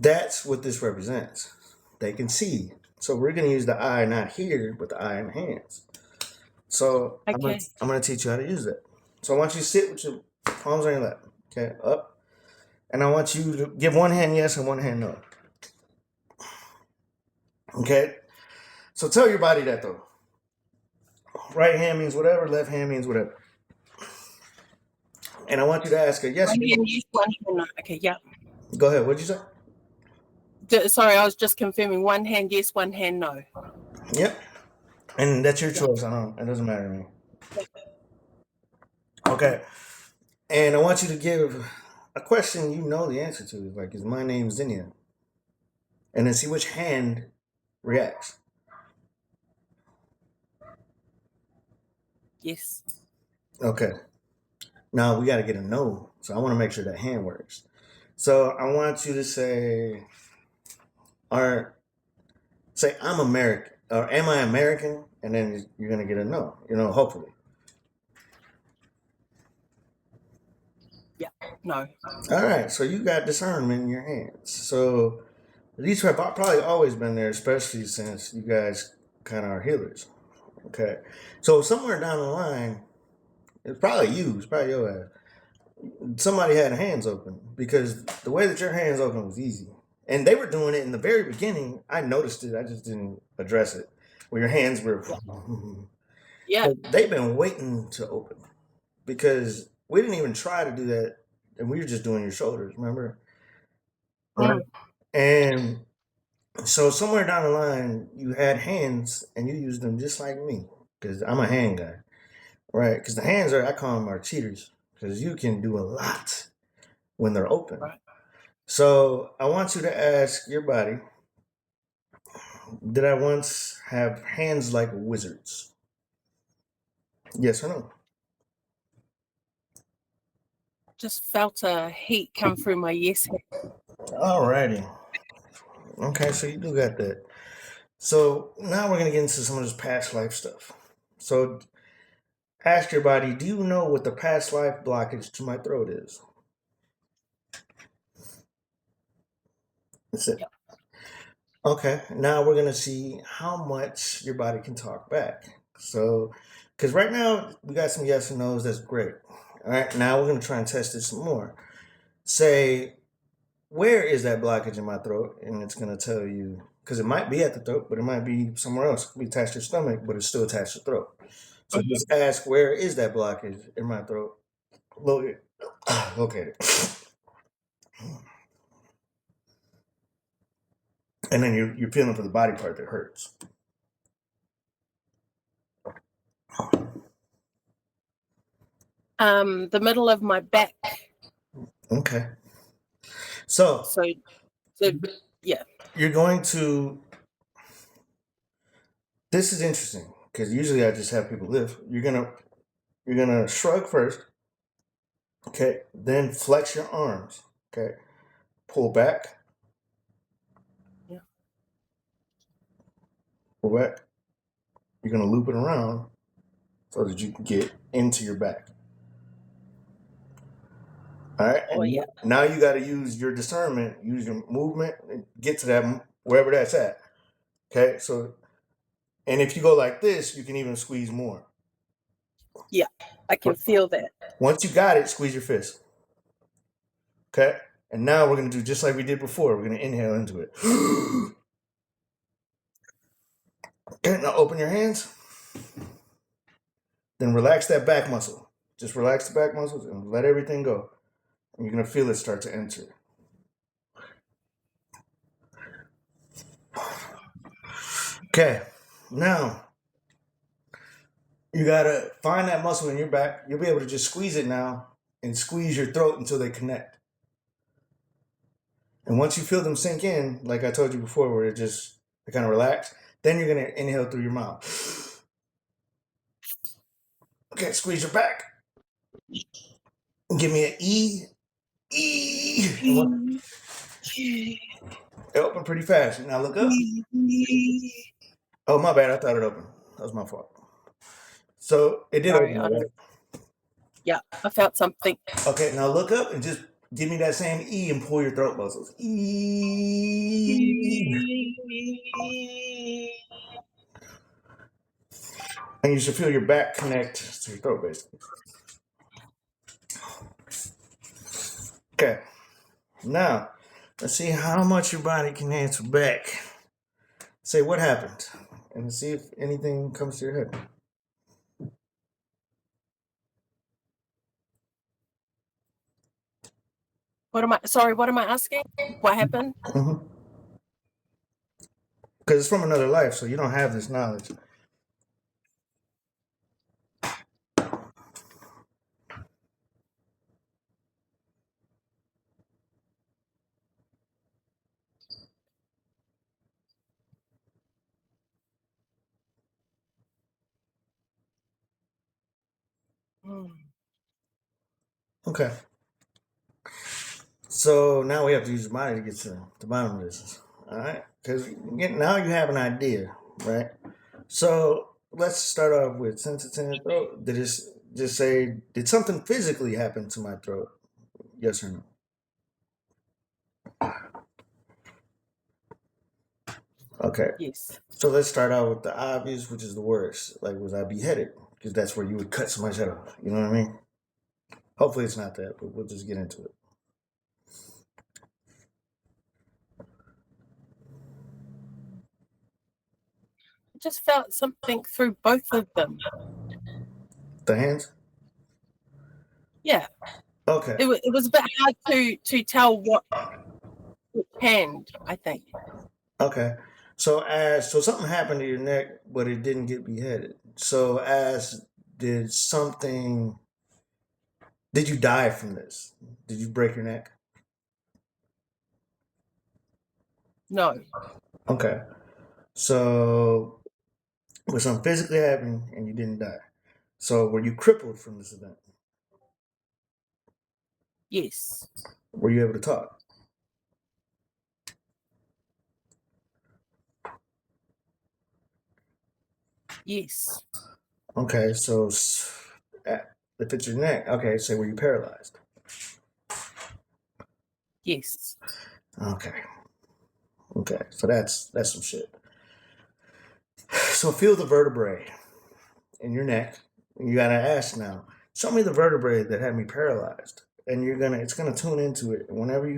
That's what this represents. They can see. So we're going to use the eye not here, but the eye in the hands. So Okay. I'm going to teach you how to use that. So I want you to sit with your palms on your lap. Okay, up. And I want you to give one hand yes and one hand no. Okay? So tell your body that though. Right hand means whatever, left hand means whatever. And I want you to ask her yes. One hand yes, one hand no. Okay, yeah. Go ahead. What'd you say? Sorry, I was just confirming. One hand yes, one hand no. Yep. And that's your choice. It doesn't matter to me. Okay. And I want you to give a question you know the answer to. Like, is my name Zinnia? And then see which hand reacts. Yes. Okay. Now we got to get a no. So I want to make sure that hand works. So I want you to say, say I'm American, or am I American? And then you're going to get a no, hopefully. Yeah, no. All right. So you got discernment in your hands. So these have probably always been there, especially since you guys kind of are healers. Okay. So somewhere down the line, it's probably you. It's probably your ass. Somebody had hands open because the way that your hands open was easy. And they were doing it in the very beginning. I noticed it. I just didn't address it. Where your hands were. Yeah. They've been waiting to open because we didn't even try to do that. And we were just doing your shoulders, remember? Right. And so somewhere down the line, you had hands and you used them just like me because I'm a hand guy. Right? Because the hands I call them our cheaters because you can do a lot when they're open. Right. So I want you to ask your body, did I once have hands like wizards? Yes or no? Just felt a heat come through my yes hand. Alrighty. Okay, so you do got that. So now we're going to get into some of this past life stuff. So ask your body, do you know what the past life blockage to my throat is? That's it. Yep. Okay, now we're going to see how much your body can talk back. So, because right now we got some yes and no's, that's great. All right, now we're going to try and test it some more. Say, where is that blockage in my throat? And it's going to tell you because it might be at the throat, but it might be somewhere else. It could be attached to your stomach, but it's still attached to the throat. So just ask, where is that blockage in my throat? Locate it. And then you're feeling for the body part that hurts. The middle of my back. Okay. So yeah. You're going to. This is interesting because usually I just have people lift. You're gonna shrug first. Okay. Then flex your arms. Okay. Pull back. Yeah. Pull back. You're gonna loop it around so that you can get into your back. All right. Oh, yeah. Now you got to use your discernment, use your movement, and get to that wherever that's at. Okay. So, and if you go like this, you can even squeeze more. Yeah, I can feel that. Once you got it, squeeze your fist. Okay. And now we're going to do just like we did before. We're going to inhale into it. Okay. Now open your hands. Then relax that back muscle. Just relax the back muscles and let everything go. And you're going to feel it start to enter. Okay. Now, you got to find that muscle in your back. You'll be able to just squeeze it now and squeeze your throat until they connect. And once you feel them sink in, like I told you before, where they kind of relax, then you're going to inhale through your mouth. Okay, squeeze your back. Give me an E. E. It opened pretty fast. Now look up. Oh, my bad. I thought it opened. That was my fault. So it did open, right? Yeah, I felt something. Okay, now look up and just give me that same E and pull your throat muscles. E. And you should feel your back connect to your throat, basically. Okay. Now, let's see how much your body can answer back. Say what happened, and see if anything comes to your head. What am I asking? What happened? Because it's from another life, so you don't have this knowledge. Okay. So now we have to use the body to get to the bottom of this. All right? Because now you have an idea, right? So let's start off with, since it's in the throat, just say, did something physically happen to my throat? Yes or no? Okay. Yes. So let's start out with the obvious, which is the worst. Like, was I beheaded? Because that's where you would cut somebody's head off. You know what I mean? Hopefully it's not that, but we'll just get into it. I just felt something through both of them. The hands? Yeah. Okay. It was a bit hard to tell what hand, I think. Okay. So something happened to your neck, but it didn't get beheaded. So did you die from this? Did you break your neck? No. Okay. So was something physically happening and you didn't die. So were you crippled from this event? Yes. Were you able to talk? Yes. Okay, so if it's your neck, okay, so were you paralyzed? Yes. Okay, so that's some shit. So feel the vertebrae in your neck, and you gotta ask now, show me the vertebrae that had me paralyzed, and it's gonna tune into it. And whenever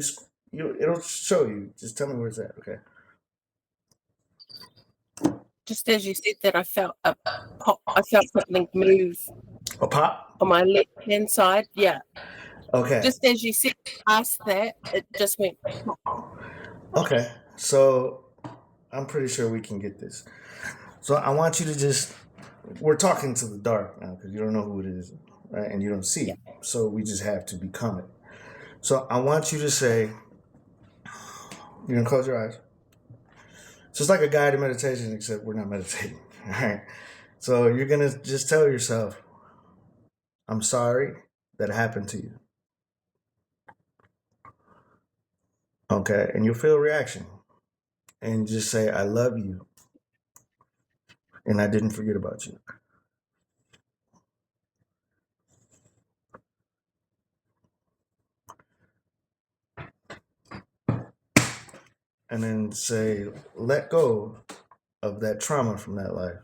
it'll show you. Just tell me where it's at, okay? Just as you said that, I felt a pop. I felt something move A pop? on my left-hand side. Yeah. Okay. Just as you said past that, it just went pop. Okay. So I'm pretty sure we can get this. So I want you to just, we're talking to the dark now because you don't know who it is, right? And you don't see Yeah. it. So we just have to become it. So I want you to say, you're going to close your eyes. So it's like a guided meditation, except we're not meditating. All right. So you're going to just tell yourself, I'm sorry that happened to you. Okay. And you'll feel a reaction. And just say, I love you. And I didn't forget about you. And then say, let go of that trauma from that life.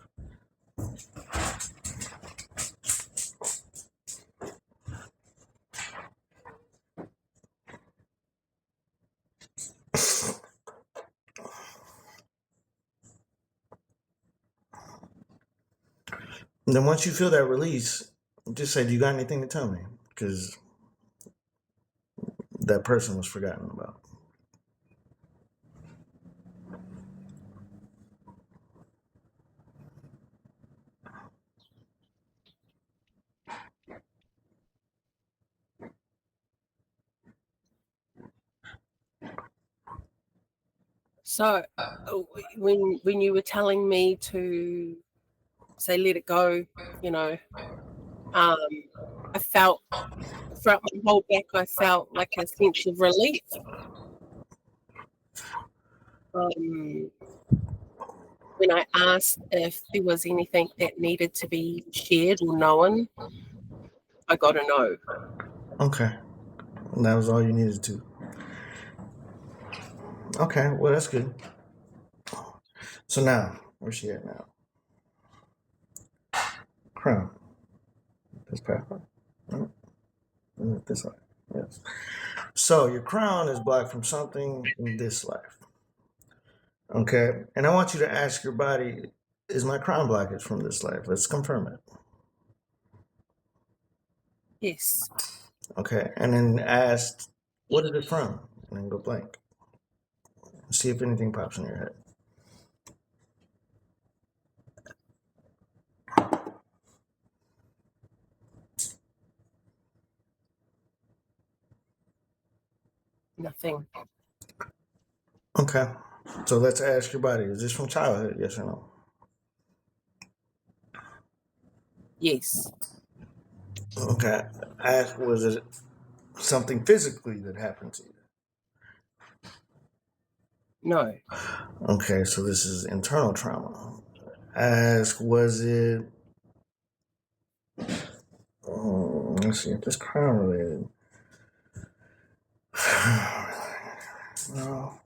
And then once you feel that release, just say, do you got anything to tell me? Because that person was forgotten about. So when you were telling me to say let it go, you know, I felt throughout my whole back, I felt like a sense of relief. When I asked if there was anything that needed to be shared or known, I got a no. Okay. And that was all you needed to. Okay, well, that's good. So now, where's she at now? Crown. This pathway. Right? Is it this way? Yes. So your crown is blocked from something in this life. Okay. And I want you to ask your body, is my crown blockage from this life? Let's confirm it. Yes. Okay. And then ask, what is it from? And then go blank. See if anything pops in your head. Nothing. Okay. So let's ask your body, is this from childhood? Yes or no? Yes. Okay. Ask, was it something physically that happened to you? No. Okay, so this is internal trauma. Ask, was it, let's see if this crown related. No.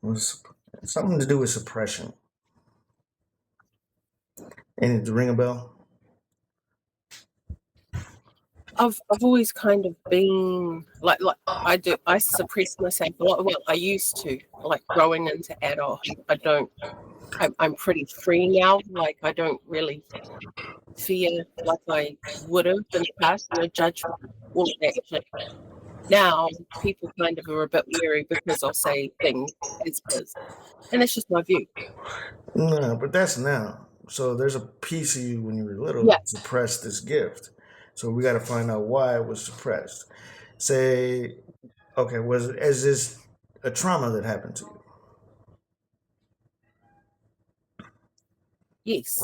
Was something to do with suppression. Any to ring a bell? I've always kind of been like I suppress myself a lot. Well, I used to, like growing into adult. I don't. I'm pretty free now. Like I don't really fear like I would have in the past. No judgment, all of that shit. Now people kind of are a bit wary because I'll say things as is, and that's just my view. No, but that's now. So there's a piece of you when you were little Yeah. that suppressed this gift. So we got to find out why it was suppressed. Say, okay, is this a trauma that happened to you? Yes.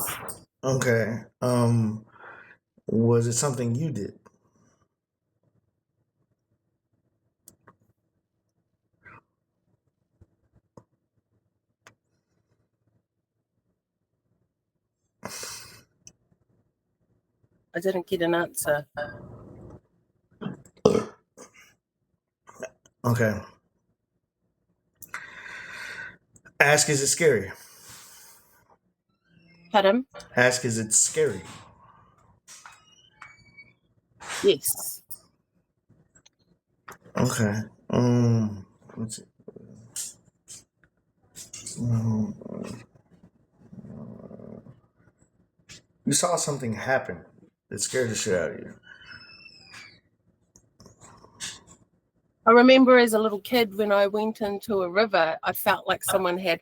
Okay. Was it something you did? I didn't get an answer. Okay. Ask, is it scary? Pardon? Ask, is it scary? Yes. Okay. Let's see. Mm, You saw something happen that scared the shit out of you. I remember as a little kid when I went into a river, I felt like someone had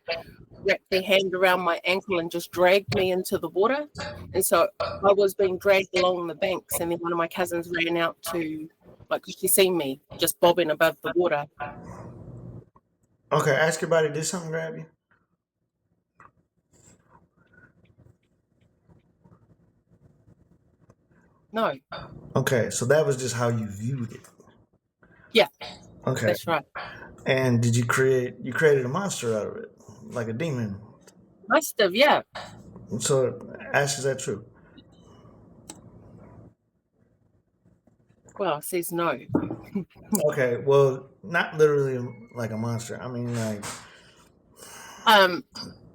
wrapped their hand around my ankle and just dragged me into the water. And so I was being dragged along the banks, and then one of my cousins ran out to, like, she seen me just bobbing above the water. Okay, ask your body, did something grab you? No. Okay, so that was just how you viewed it. Yeah, Okay. that's right. And did you created a monster out of it, like a demon? Must have, yeah. So ask, is that true? Well, it says no. Okay, well, not literally like a monster. I mean, like Um,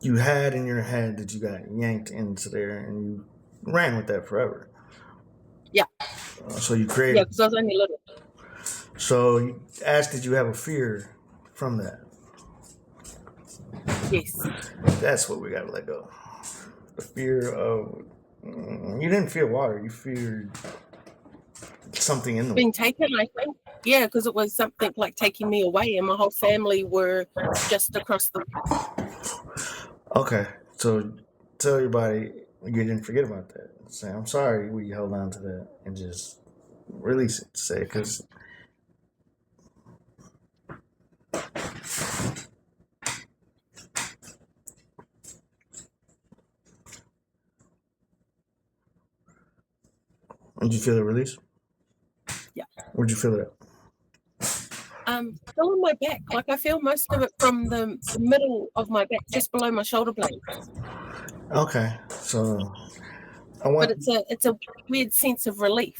you had in your head that you got yanked into there and you ran with that forever. Yeah. So you Yeah, created. because I was only little. So you asked, did you have a fear from that? Yes. That's what we got to let go. The fear of. You didn't fear water. You feared something in the water. Being taken, I think. Yeah, because it was something like taking me away, and my whole family were just across the. Okay, so tell everybody you didn't forget about that. Say, I'm sorry we held on to that and just release it. Say, because did you feel the release? Yeah. Where'd you feel it at? Still on my back. Like I feel most of it from the middle of my back, just below my shoulder blades. Okay, so I But want. it's a weird sense of relief.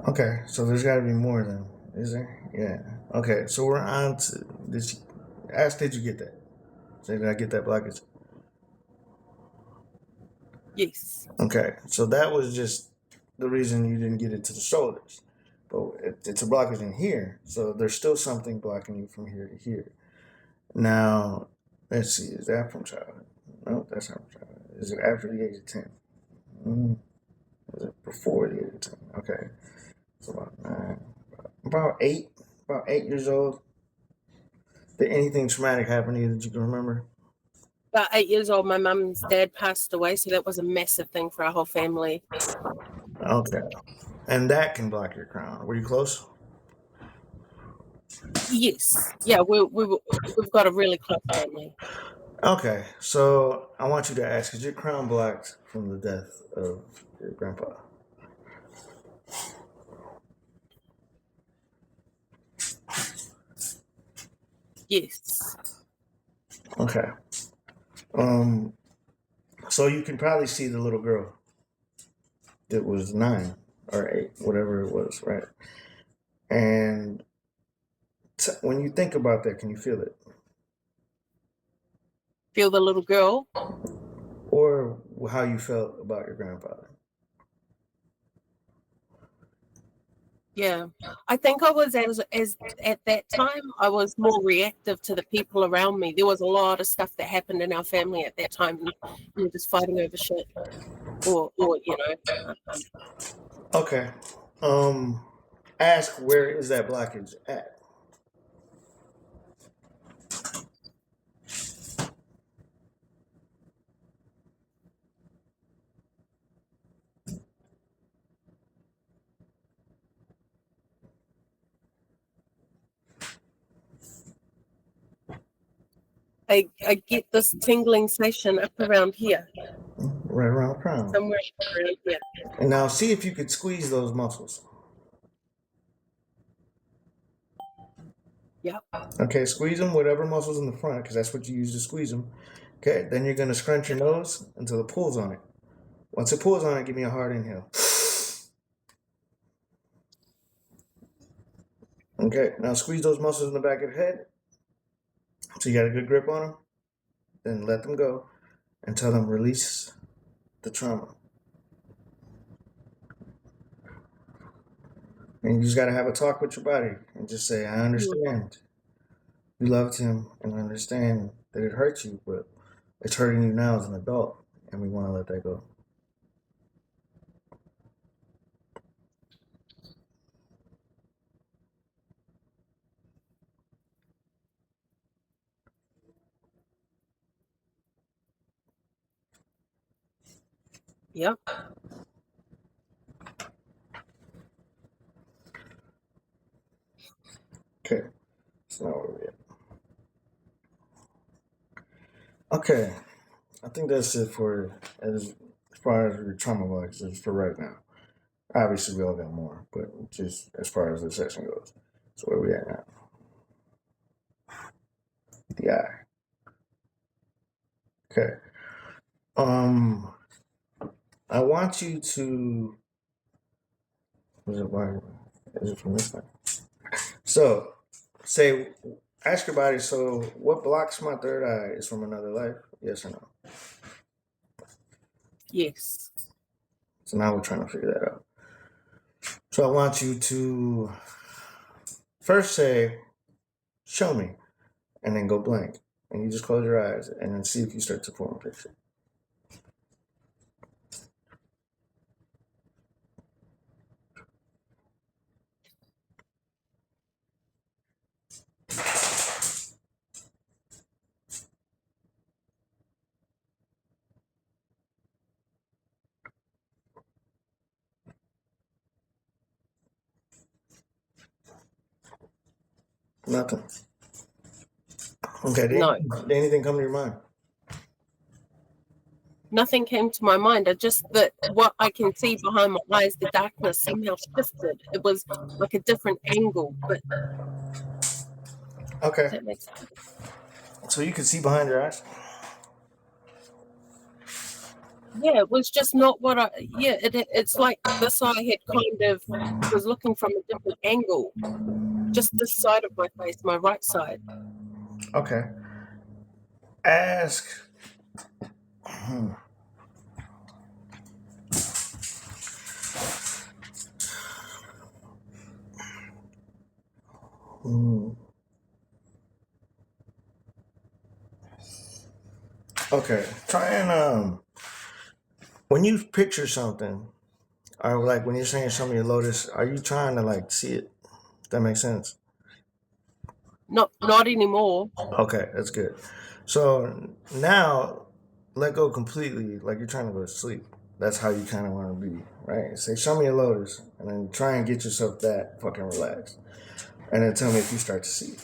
Okay, so there's got to be more than, is there? Yeah. Okay, so we're on to this. Ask, did you get that? Say, did I get that blockage? Yes. Okay, so that was just the reason you didn't get it to the shoulders. But it's a blockage in here, so there's still something blocking you from here to here. Now, let's see, is that from childhood? No, that's not from childhood. Is it after the age of 10? Mm, is it before the age of 10? Okay, so about 9, about 8 years old. Did anything traumatic happen to you that you can remember? About 8 years old, my mum's dad passed away, so that was a massive thing for our whole family. Okay, and that can block your crown. Were you close? Yes. Yeah, we've got a really close family. Okay, so I want you to ask, is your crown blocked from the death of your grandpa? Yes. Okay. Um, so you can probably see the little girl that was 9 or 8, whatever it was, right? And when you think about that, can you feel it? Feel the little girl. Or how you felt about your grandfather? Yeah. I think I was as at that time I was more reactive to the people around me. There was a lot of stuff that happened in our family at that time, and we were just fighting over shit. Or Okay. Um, ask, where is that blockage at? I get this tingling sensation up around here, Right around the crown. somewhere around here. And now see if you could squeeze those muscles. Yep. Okay, squeeze them, whatever muscles in the front, because that's what you use to squeeze them. Okay, then you're going to scrunch your nose until it pulls on it. Once it pulls on it, give me a hard inhale. Okay, now squeeze those muscles in the back of the head so you got a good grip on them. Then let them go and tell them release the trauma. And you just got to have a talk with your body and just say, I understand. You loved him and I understand that it hurts you, but it's hurting you now as an adult, and we want to let that go. Yep. Okay, so now where we at? Okay, I think that's it for as far as your trauma boxes for right now. Obviously, we all got more, but just as far as the session goes. So where we at now? The eye. Okay. I want you to. Is it why? Is it from this thing? So, say, ask your body. So, what blocks my third eye is from another life? Yes or no? Yes. So now we're trying to figure that out. So I want you to first say, "Show me," and then go blank, and you just close your eyes and then see if you start to form a picture. Nothing. Okay. No. Did anything come to your mind? Nothing came to my mind. I just that what I can see behind my eyes, the darkness somehow shifted. It was like a different angle, but Okay. that makes sense. So you can see behind your eyes. Yeah, it was just not what I. Yeah, it's like this eye had kind of was looking from a different angle, just this side of my face, my right side. Okay. Ask. Hmm. Hmm. Okay. Try and when you picture something, or like when you're saying show me your lotus, are you trying to like see it? That makes sense. Not anymore. Okay, that's good. So now let go completely, like you're trying to go to sleep. That's how you kind of want to be, right? Say, show me your lotus, and then try and get yourself that fucking relaxed. And then tell me if you start to see.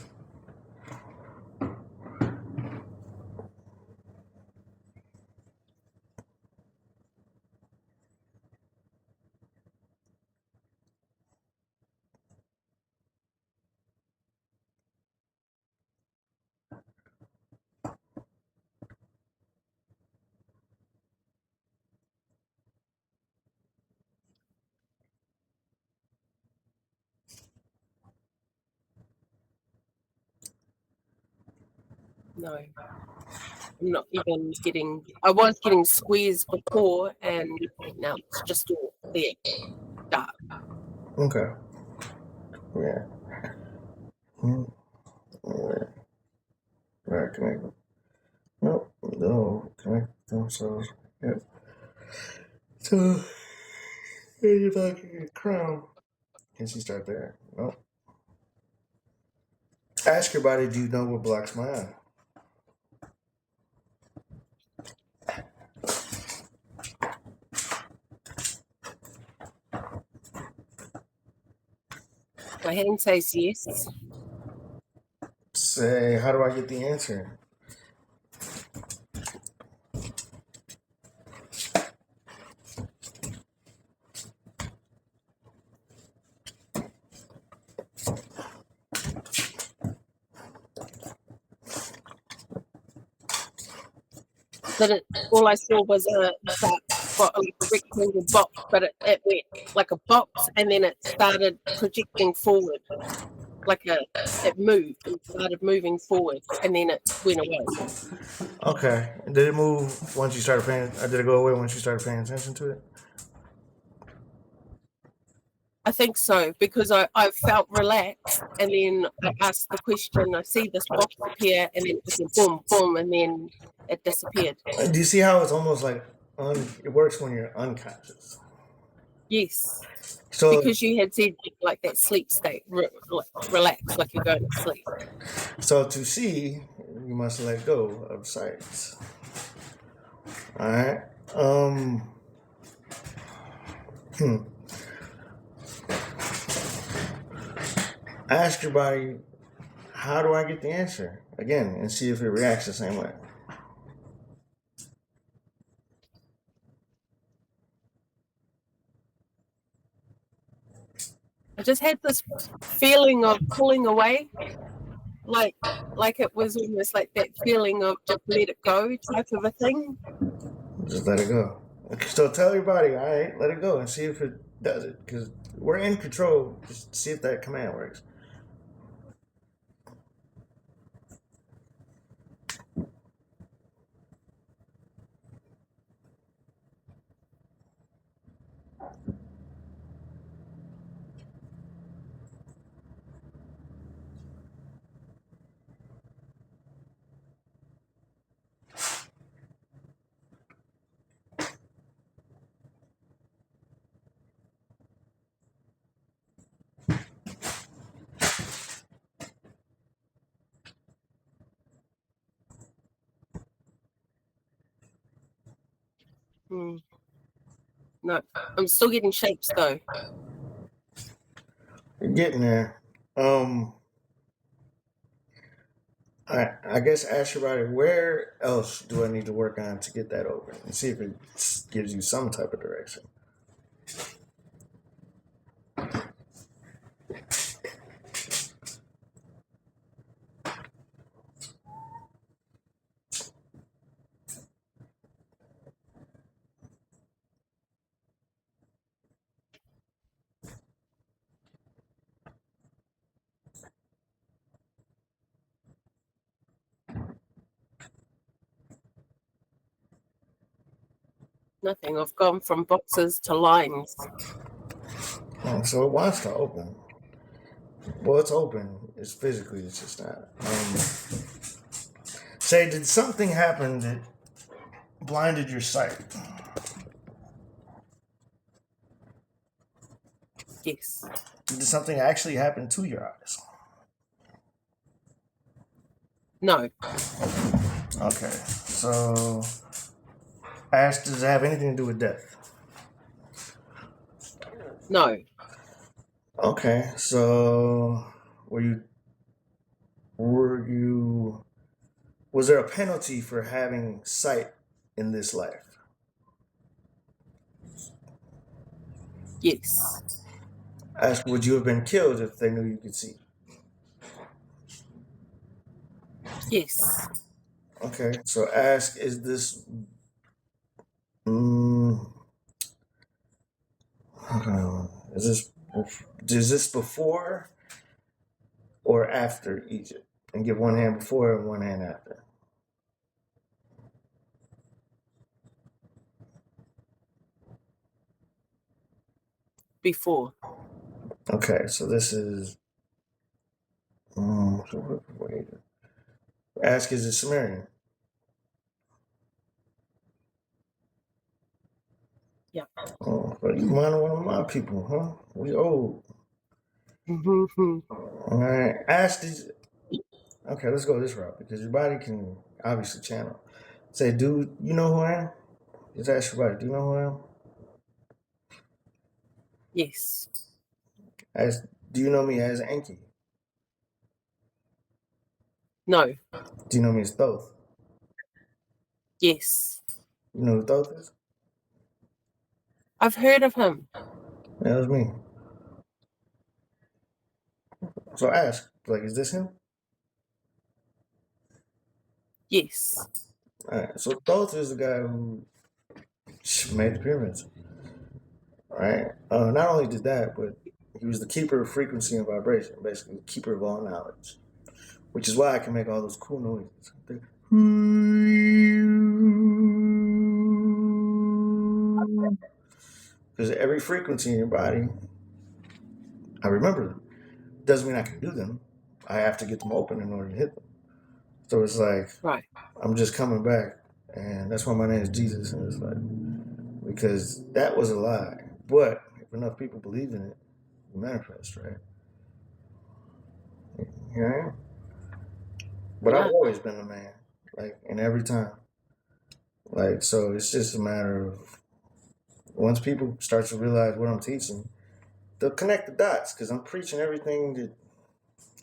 No, I'm not even getting. I was getting squeezed before, and now it's just all there, dark. Okay. Yeah. Hmm. Yeah. Right, connect. Nope. No. Connect themselves. Yep. So, you're back in your crown. Can she start there? Nope. Ask your body, do you know what blocks my eye? My hand says yes. Say, how do I get the answer? But all I saw was a dark, like a rectangle box, but it went like a box, and then it started projecting forward, it moved and started moving forward, and then it went away. Okay. Did it move once you started paying? Or did it go away once you started paying attention to it? I think so, because I felt relaxed, and then I asked the question, I see this box appear, and then it just went boom, boom, and then it disappeared. Do you see how it's almost like it works when you're unconscious? Yes, So, because you had said like that sleep state, relax, like you're going to sleep. so to see, you must let go of sight. All right. Hmm. Ask your body, how do I get the answer again, and see if it reacts the same way. I just had this feeling of pulling away, like it was almost like that feeling of just let it go type of a thing. Just let it go. So tell your body, all right, let it go, and see if it does it, because we're in control. Just see if that command works. No, I'm still getting shapes though. You're getting there. I guess ask your body, where else do I need to work on to get that open, and see if it gives you some type of direction. Nothing. I've gone from boxes to lines. So it wants to open. Well, it's open. It's physically, it's just not. Say, did something happen that blinded your sight? Yes. Did something actually happen to your eyes? No. Okay, so ask, does it have anything to do with death? No. Okay, so were you was there a penalty for having sight in this life? Yes. Ask, would you have been killed if they knew you could see? Yes. Okay, so ask, is this mm, is this before or after Egypt? And give one hand before and one hand after. Before. Okay, so this is ask, is it Sumerian? Yeah. Oh, but you mind one of my people, huh? We old. Mm-hmm. All right. Ask these. Okay, let's go this route because your body can obviously channel. Say, dude, you know who I am? Just ask your body, do you know who I am? Yes. Ask, do you know me as Enki? No. Do you know me as Thoth? Yes. You know who Thoth is? I've heard of him. Yeah, that was me. So ask, like, is this him? Yes. All right. So Thoth is the guy who made the pyramids. All right. Not only did that, but he was the keeper of frequency and vibration, basically the keeper of all knowledge, which is why I can make all those cool noises. Because every frequency in your body I remember them. Doesn't mean I can do them. I have to get them open in order to hit them. So it's like Right. I'm just coming back, and that's why my name is Jesus. And it's like because that was a lie, but if enough people believe in it, it manifests, right? Here I am. But I've Yeah. always been a man, like, and every time, like, so it's just a matter of once people start to realize what I'm teaching, they'll connect the dots because I'm preaching everything that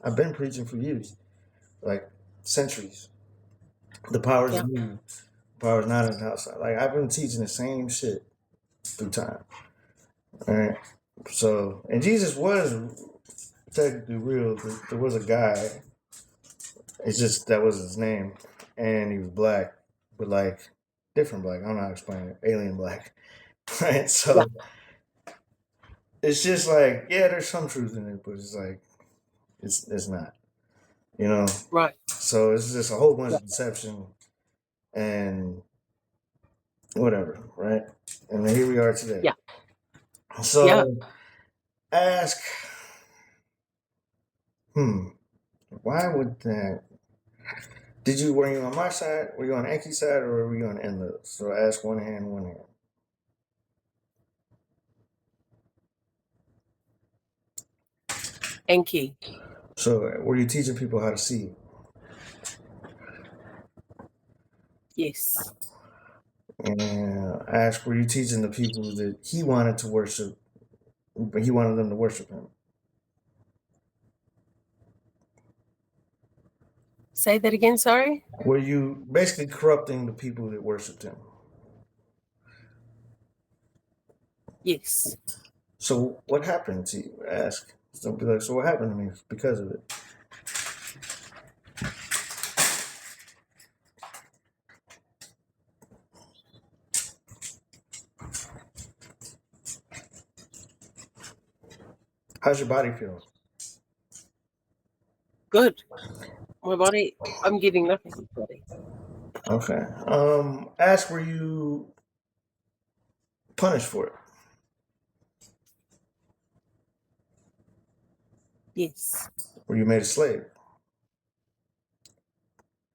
I've been preaching for years, like centuries. The power's Yeah. new. The power's not in the outside. Like I've been teaching the same shit through time. All right. So and Jesus was technically real. There was a guy. It's just that was his name, and he was black, but like different black. I don't know how to explain it. Alien black, right? Yeah. So it's just like yeah, there's some truth in it, but it's like it's not, you know. Right. So it's just a whole bunch Yeah. of deception and whatever, right? And then here we are today. Yeah. Yeah. So ask, why would that? Were you on my side? Were you on Anki's side, or were you on Enlil's? So ask one hand, one hand. Enki. So were you teaching people how to see? Yes. And ask, were you teaching the people that he wanted to worship, but he wanted them to worship him? Say that again. Sorry. Were you basically corrupting the people that worshipped him? Yes. So what happened to you? Ask. Don't be like, so what happened to me because of it? How's your body feeling? Good. My body. I'm getting nothing. Body. Okay. Ask, were you punished for it? Yes. Were you made a slave?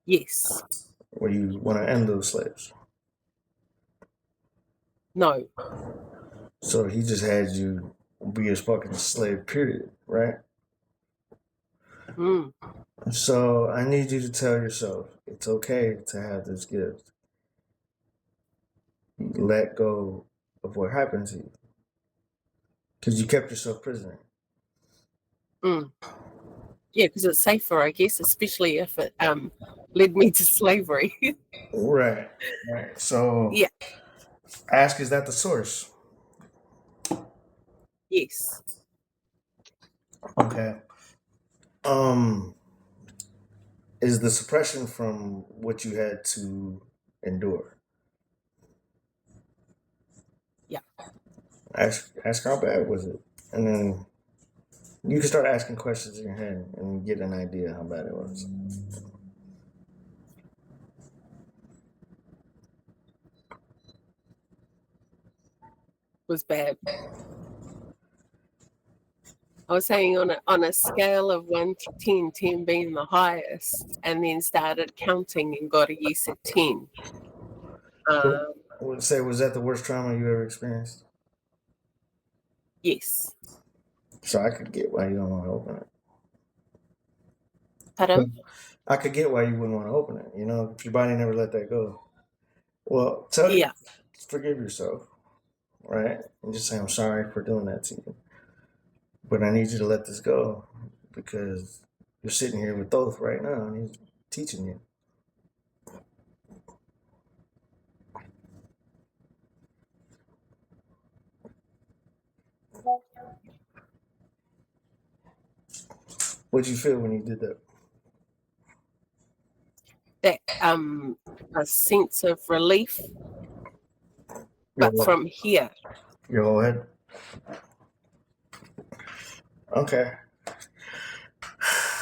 Yes. Or you want to end those slaves? No. So he just had you be a fucking slave, period, right? Mm. So I need you to tell yourself it's okay to have this gift. Let go of what happened to you because you kept yourself prisoner. Mm. Yeah, because it's safer, I guess, especially if it led me to slavery. Right. Right. So Yeah. ask, is that the source? Yes. Okay. Is the suppression from what you had to endure? Yeah. Ask how bad was it? And then you can start asking questions in your head and get an idea how bad it was. Was bad. I was saying on a scale of 1 to 10, 10 being the highest, and then started counting and got a yes at 10. I would say, was that the worst trauma you ever experienced? Yes. So I could get why you don't want to open it. Pardon? I could get why you wouldn't want to open it. You know, if your body never let that go. Well, Yeah. forgive yourself, right? And just say, I'm sorry for doing that to you. But I need you to let this go because you're sitting here with Thoth right now and he's teaching you. What'd you feel when you did that? That a sense of relief, Your but whole, from here. your whole head? Okay.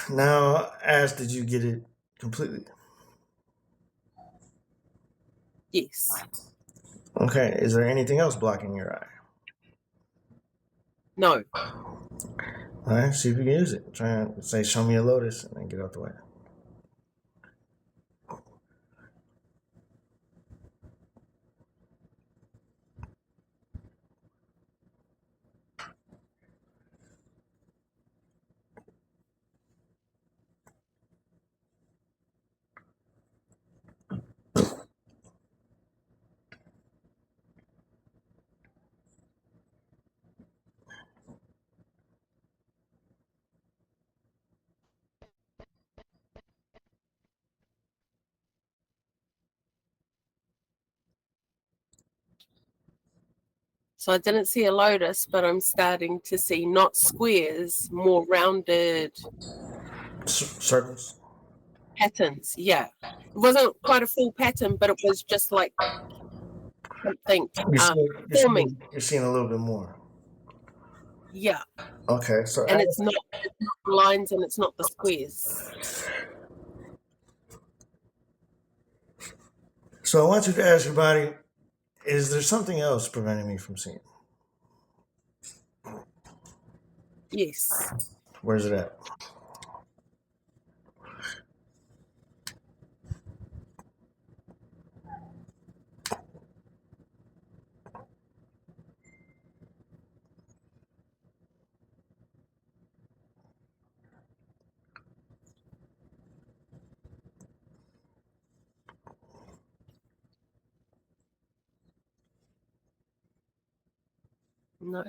Now, did you get it completely? Yes. Okay. Is there anything else blocking your eye? No. All right, see if you can use it. Try and say, show me a lotus, and then get out the way. So I didn't see a lotus, but I'm starting to see not squares, more rounded Circles. patterns. Yeah. It wasn't quite a full pattern, but it was just like something forming. You're seeing a little bit more. Yeah. Okay, so And it's not the lines and it's not the squares. So I want you to ask your body, is there something else preventing me from seeing? Yes. Where's it at? No.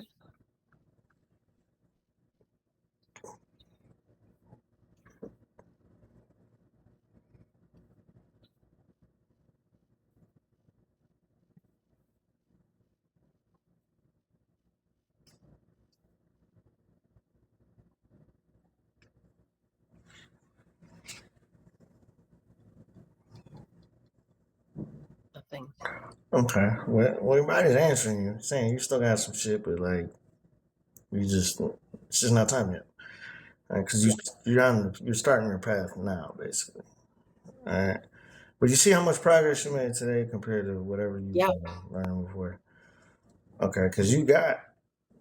Nothing. Okay. Well, your body's answering you, saying you still got some shit, but like it's just not time yet. Because you're starting your path now, basically. All right. But you see how much progress you made today compared to whatever you've Yeah. been learning before. Okay, because you got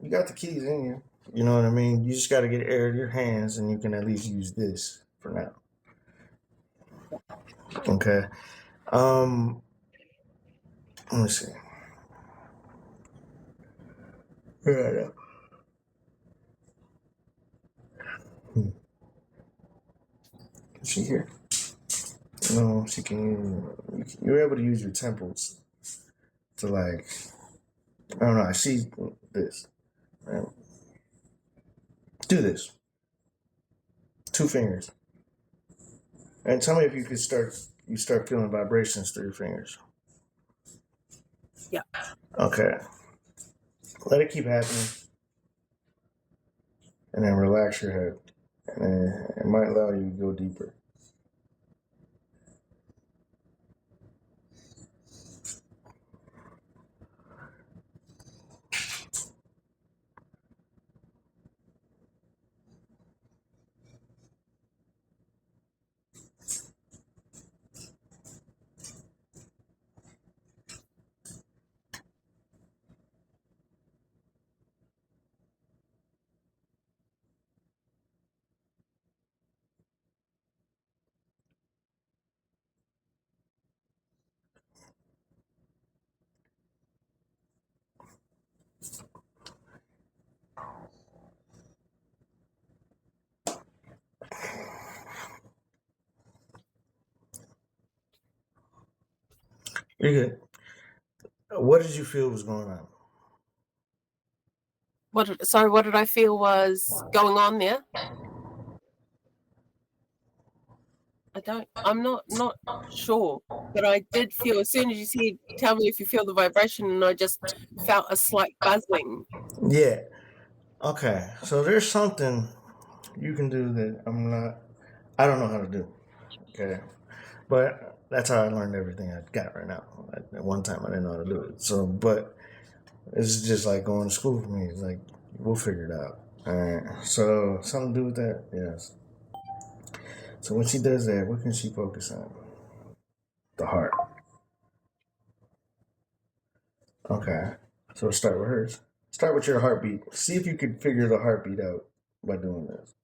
the keys in you. You know what I mean. You just got to get air to your hands, and you can at least use this for now. Okay. Um. Let me see. Yeah. Hmm. Is she here? No, she can. You're able to use your temples to like. I don't know. I see this. Right? Do this. 2 fingers, and tell me if you could start. You start feeling vibrations through your fingers. Yeah. Okay. Let it keep happening, and then relax your head, and then it might allow you to go deeper. You're good. What did you feel was going on? What did I feel was going on there? I'm not sure, but I did feel as soon as you said, tell me if you feel the vibration, and I just felt a slight buzzing. Yeah. Okay. So there's something you can do that I don't know how to do. Okay. But that's how I learned everything I got right now. At one time, I didn't know how to do it. So, but it's just like going to school for me. It's like, we'll figure it out. All right. So, something to do with that? Yes. So, when she does that, what can she focus on? The heart. Okay. So, start with hers. Start with your heartbeat. See if you could figure the heartbeat out. by doing this.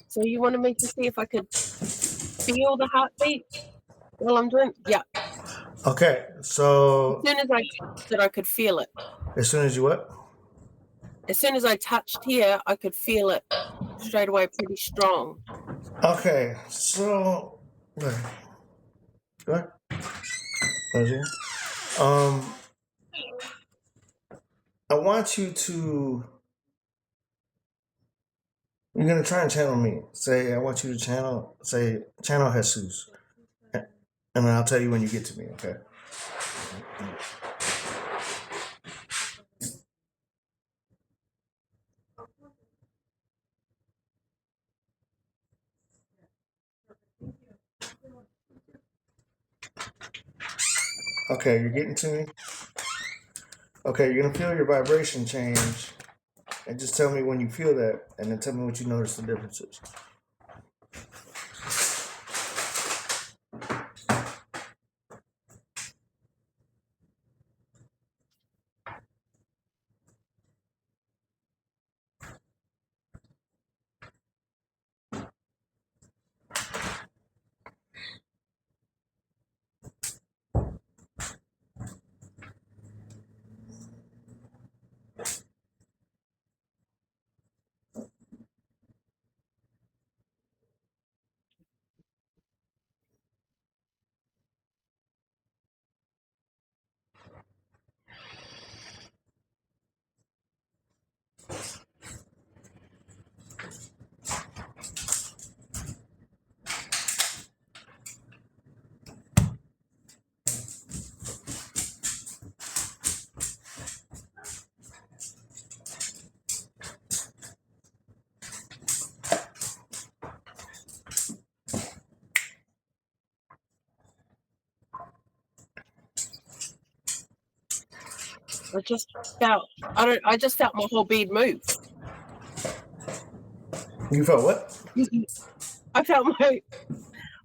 So you wanted me to see if I could feel the heartbeat while I'm doing? Yeah. Okay, so As soon as I that I could feel it. as soon as you what? As soon as I touched here, I could feel it straight away, pretty strong. Okay, so go ahead. I want you to. You're gonna try and channel me. Say, I want you to channel. Say, channel Jesus, and then I'll tell you when you get to me. Okay. Okay, you're getting to me. Okay, you're gonna feel your vibration change, and just tell me when you feel that, and then tell me what you notice the differences. I just felt my whole bead move. You felt what?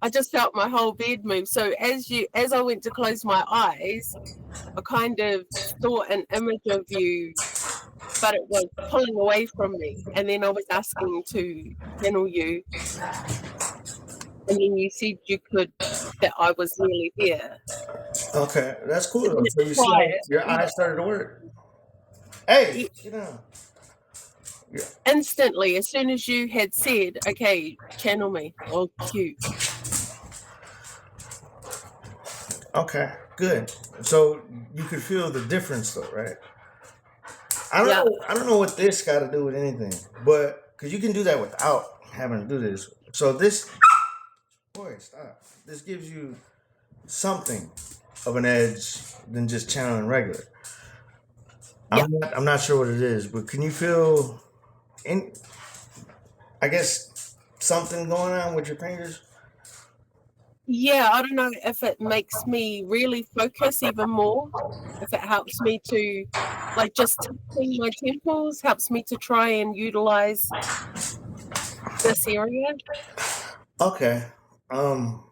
I just felt my whole bed move. So as I went to close my eyes, I kind of saw an image of you, but it was pulling away from me. And then I was asking to channel you, and then you said that I was nearly there. Okay, that's cool. And then So you it's see how quiet. your eyes started to work. Hey, get down. Yeah. Instantly, as soon as you had said, okay, channel me, or cue. Okay, good. So you could feel the difference, though, right? I Yeah. don't know what this got to do with anything, but because you can do that without having to do this. So this, boy, stop. This gives you something of an edge than just channeling regular. Yeah. I'm not sure what it is, but can you feel in? I guess something going on with your fingers. Yeah, I don't know if it makes me really focus even more, if it helps me to, like, just touching my temples helps me to try and utilize this area. Okay. Um,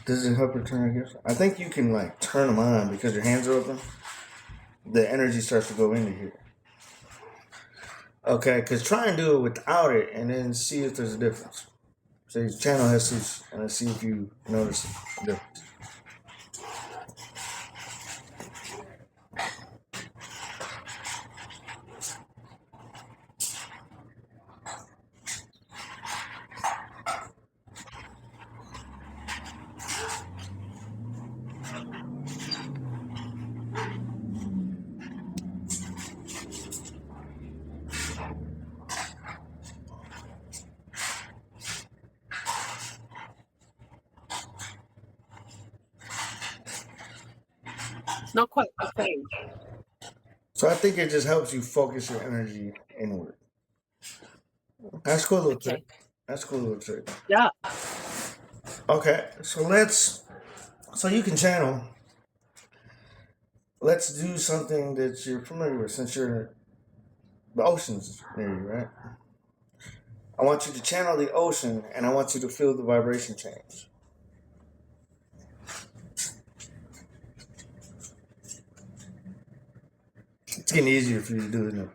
does it help return? I guess I think you can like turn them on because your hands are open. The energy starts to go into here. Okay, because try and do it without it, and then see if there's a difference. So you channel Jesus, and let's see if you notice a difference. It's not quite the same. So I think it just helps you focus your energy inward. That's a cool little trick. Okay. That's a cool little trick. Yeah. Okay, so you can channel. Let's do something that you're familiar with since the ocean's near you, right? I want you to channel the ocean and I want you to feel the vibration change. It's getting easier for you to do, isn't it?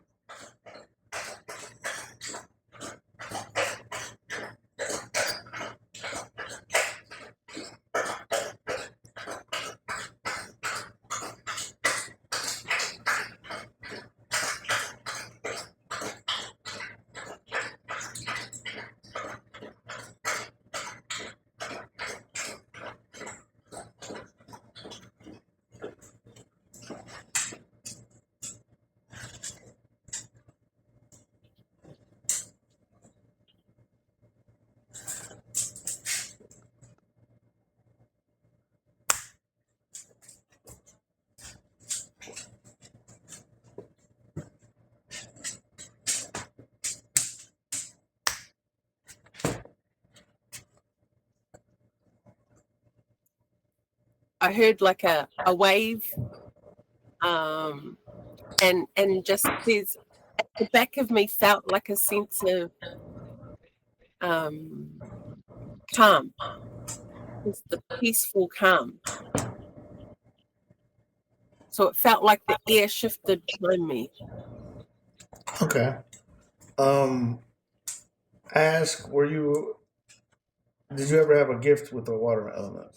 I heard like a wave, and just there's at the back of me felt like a sense of calm, just the peaceful calm. So it felt like the air shifted behind me. Okay. Ask, did you ever have a gift with a water element?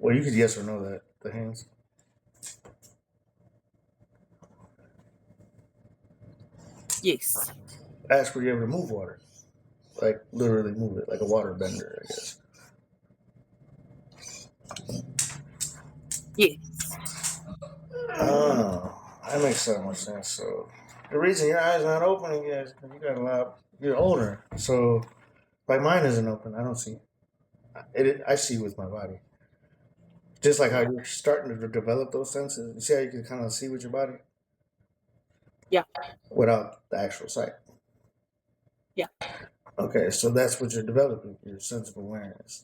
Well, you could yes or no that, the hands. Yes. Ask, were you able to move water? Like literally move it, like a water bender, I guess. Yes. Oh, that makes so much sense. So the reason your eyes aren't opening yet is because you're older. So like mine isn't open. I don't see it. I see with my body. Just like how you're starting to develop those senses. You see how you can kind of see with your body? Yeah. Without the actual sight. Yeah. Okay, so that's what you're developing, your sense of awareness.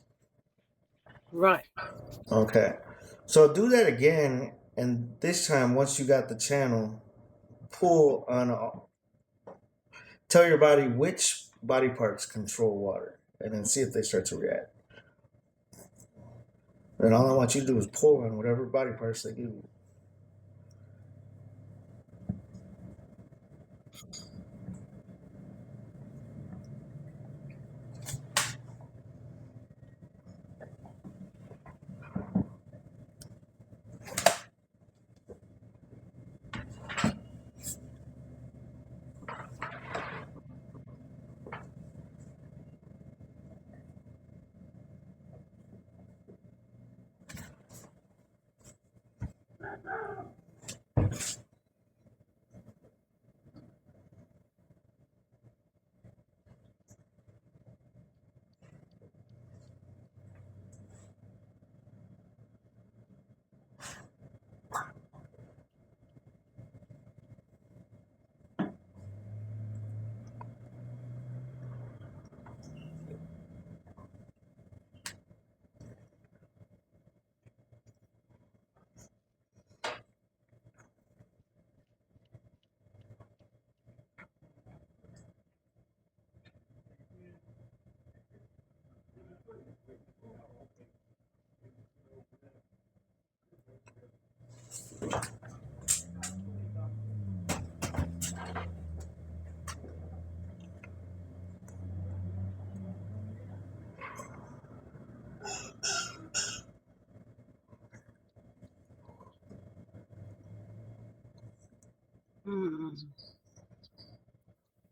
Right. Okay. So do that again, and this time, once you got the channel, pull on. Tell your body which body parts control water, and then see if they start to react. And all I want you to do is pull on whatever body parts they give you.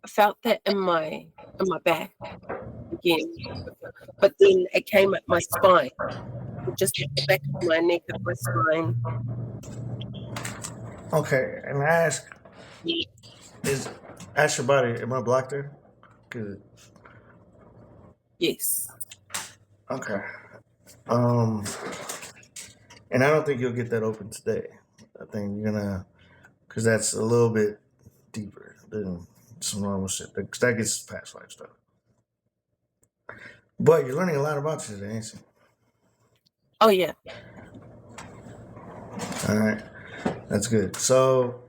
I felt that in my back again, but then it came at my spine, just at the back of my neck, at my spine. Okay, and ask your body, am I blocked there? Good. Yes. Okay. Um, And I don't think you'll get that open today. I think you're gonna, because that's a little bit deeper than some normal shit. That gets past life stuff. But you're learning a lot about you today, ain't you? Oh yeah. All right, that's good. So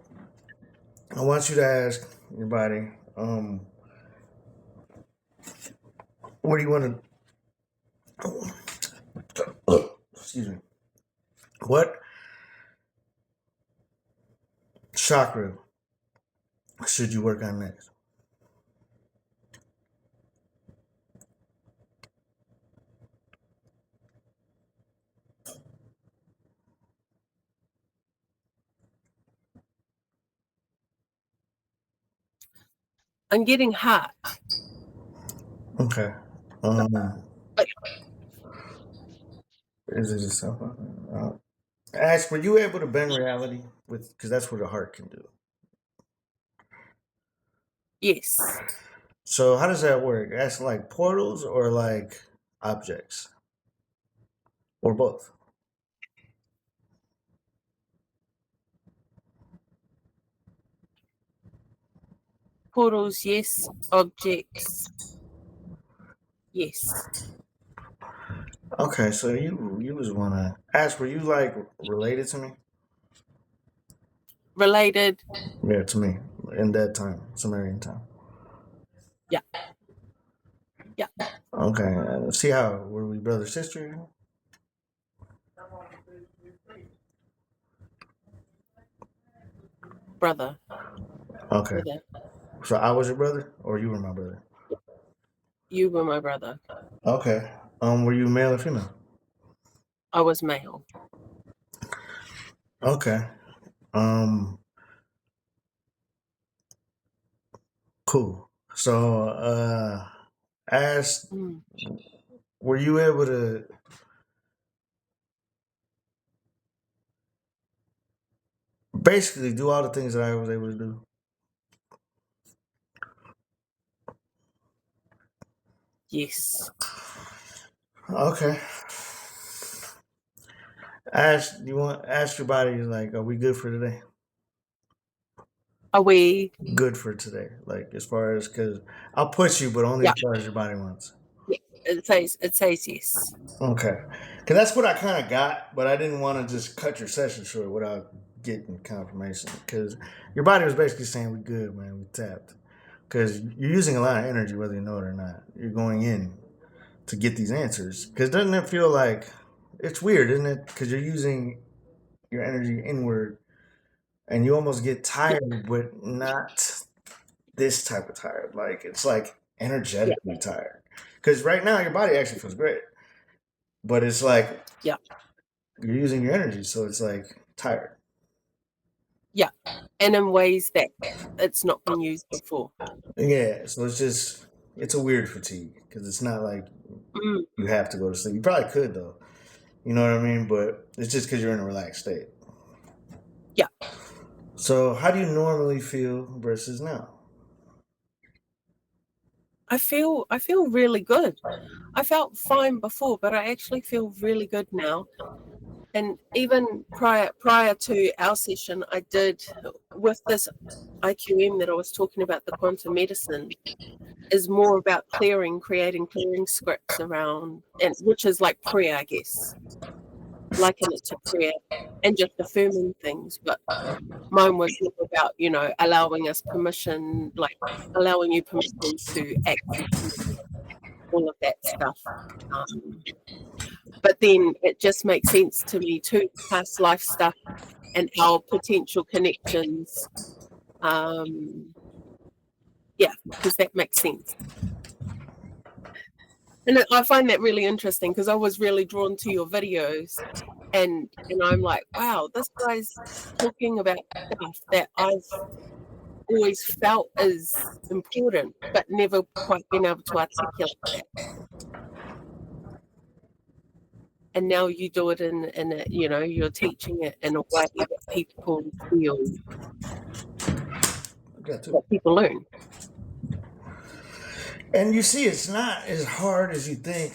I want you to ask your body, what do you want to? Excuse me. What chakra should you work on next? I'm getting hot. Okay. But Is it just something? Ask, were you able to bend reality with? Because that's what the heart can do. yes. So how does that work? Ask like portals or like objects or both. Portals, yes. Objects, yes. Okay, so you was wanna ask, were you like related to me? Related, Yeah, to me in that time, Sumerian time. yeah. Yeah. Okay, see how were we brother sister? Brother. Okay, Brother. so I was your brother or you were my brother? You were my brother. Okay, were you male or female? I was male. Okay, um, cool. So, ask, Mm. were you able to basically do all the things that I was able to do? Yes. Okay. Ask your body like, are we good for today? Are we? Good for today, like as far as because I'll push you, but only Yeah. as far as your body wants. Yeah. It says yes. Okay, because that's what I kind of got, but I didn't want to just cut your session short without getting confirmation. Because your body was basically saying we good, man, we tapped. Because you're using a lot of energy, whether you know it or not. You're going in to get these answers. Because doesn't it feel like it's weird, isn't it? Because you're using your energy inward, and you almost get Yeah. tired, but not this type of tired. Like it's like Yeah. energetically tired. Because right now your body actually feels great, but it's like Yeah. you're using your energy, so it's like tired. Yeah. And in ways that it's not been used before. Yeah, so it's a weird fatigue because it's not like Mm. you have to go to sleep. You probably could though, you know what I mean? But it's just because you're in a relaxed state. Yeah. So how do you normally feel versus now? I feel really good. I felt fine before, but I actually feel really good now. And even prior to our session, I did with this IQM that I was talking about, the quantum medicine, is more about creating clearing scripts around, and which is like prayer, I guess, liken it to prayer and just affirming things. But mine was more about, allowing us permission, like allowing you permission to access all of that stuff. Um, but then it just makes sense to me too, past life stuff and our potential connections. Yeah, because that makes sense. And I find that really interesting because I was really drawn to your videos, and I'm like, wow, this guy's talking about stuff that I've always felt is important, but never quite been able to articulate that. And now you do it in a, you're teaching it in a way that people feel, Got that people learn. And you see, it's not as hard as you think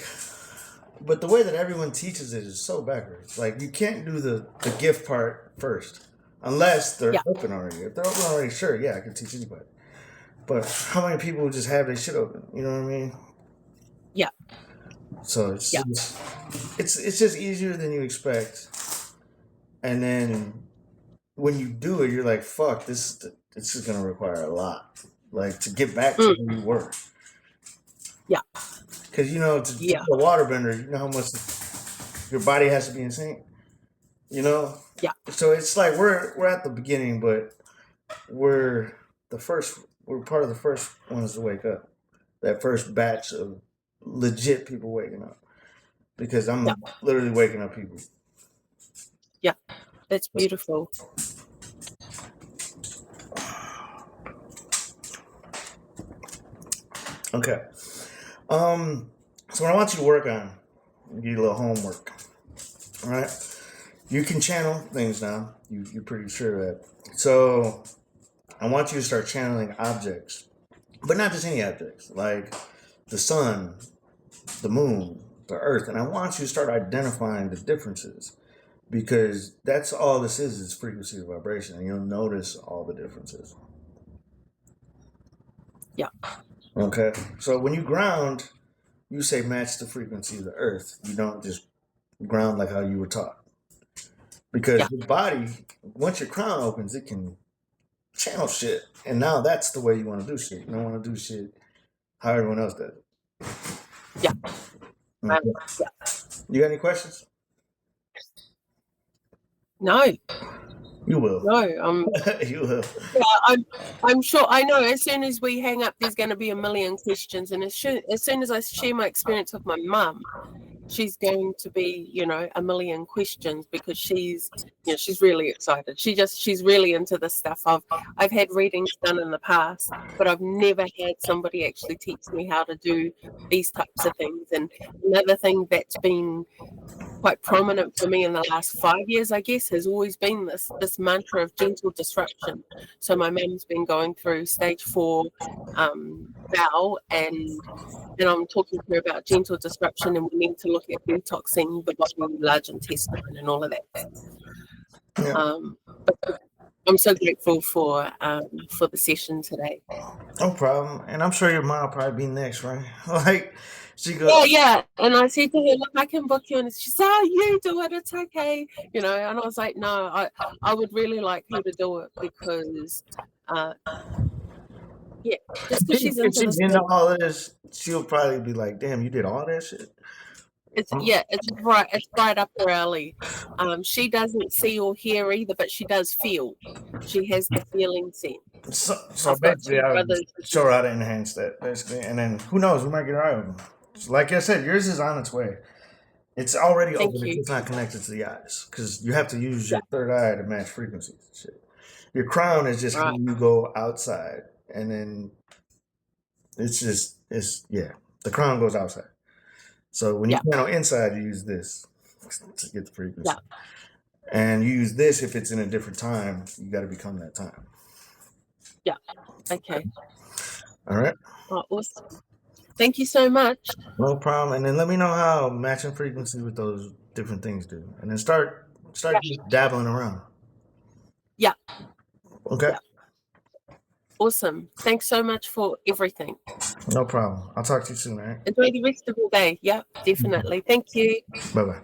But the way that everyone teaches it is so backwards. Like you can't do the gift part first unless they're open already. If they're open already, sure, yeah, I can teach anybody. But how many people just have their shit open? You know what I mean? Yeah. So it's just easier than you expect. And then when you do it, you're like, "Fuck, this is gonna require a lot, like to get back to who you were." Yeah. Because to be a waterbender, you know how much your body has to be in sync. Yeah. So it's like we're at the beginning, but we're part of the first ones to wake up. That first batch of legit people waking up. Because I'm literally waking up people. Yeah. That's beautiful. Okay. So what I want you to work on, give you a little homework. All right. You can channel things now. You're pretty sure of that. So I want you to start channeling objects, but not just any objects, like the sun, the moon, the earth. And I want you to start identifying the differences, because that's all this is frequency and vibration. And you'll notice all the differences. Yeah. Okay. So when you ground, you say match the frequency of the earth. You don't just ground like how you were taught. Because your body, once your crown opens, it can channel shit. And now that's the way you want to do shit. You don't want to do shit how everyone else does it. Yeah. Okay. You got any questions? No. You will. No. You will. Yeah, I'm sure. I know. As soon as we hang up, there's going to be a million questions, and as soon as I share my experience with my mum, she's going to be, a million questions, because she's really excited. She's really into this stuff. I've had readings done in the past, but I've never had somebody actually teach me how to do these types of things. And another thing that's been quite prominent for me in the last 5 years, I guess, has always been this mantra of gentle disruption. So my mum's been going through stage 4 bowel, and I'm talking to her about gentle disruption, and we need to look at detoxing the body, large intestine, and all of that. But I'm so grateful for the session today. No problem. And I'm sure your mom will probably be next, right? Like she goes, yeah. And I said to her, look, I can book you, and she said, oh, you do it, it's okay, and I was like, no, I would really like her to do it, because just because she's into this. Into all of this, she'll probably be like, damn, you did all that shit. It's right up her alley. She doesn't see or hear either, but she does feel. She has the feeling sense. So basically, I would show her how to enhance that, basically, and then who knows, we might get her eye open. Like I said, yours is on its way. It's already open. It's not connected to the eyes, because you have to use your third eye to match frequencies. Shit. Your crown is just when you go outside, and then the crown goes outside. So when you channel inside, you use this to get the frequency. And you use this if it's in a different time. You got to become that time. Yeah. Okay. All right. Oh, awesome. Thank you so much. No problem. And then let me know how matching frequency with those different things do. And then start dabbling around. Yeah. Okay. Yeah. Awesome. Thanks so much for everything. No problem. I'll talk to you soon, all right? Enjoy the rest of your day. Yeah, definitely. Thank you. Bye-bye.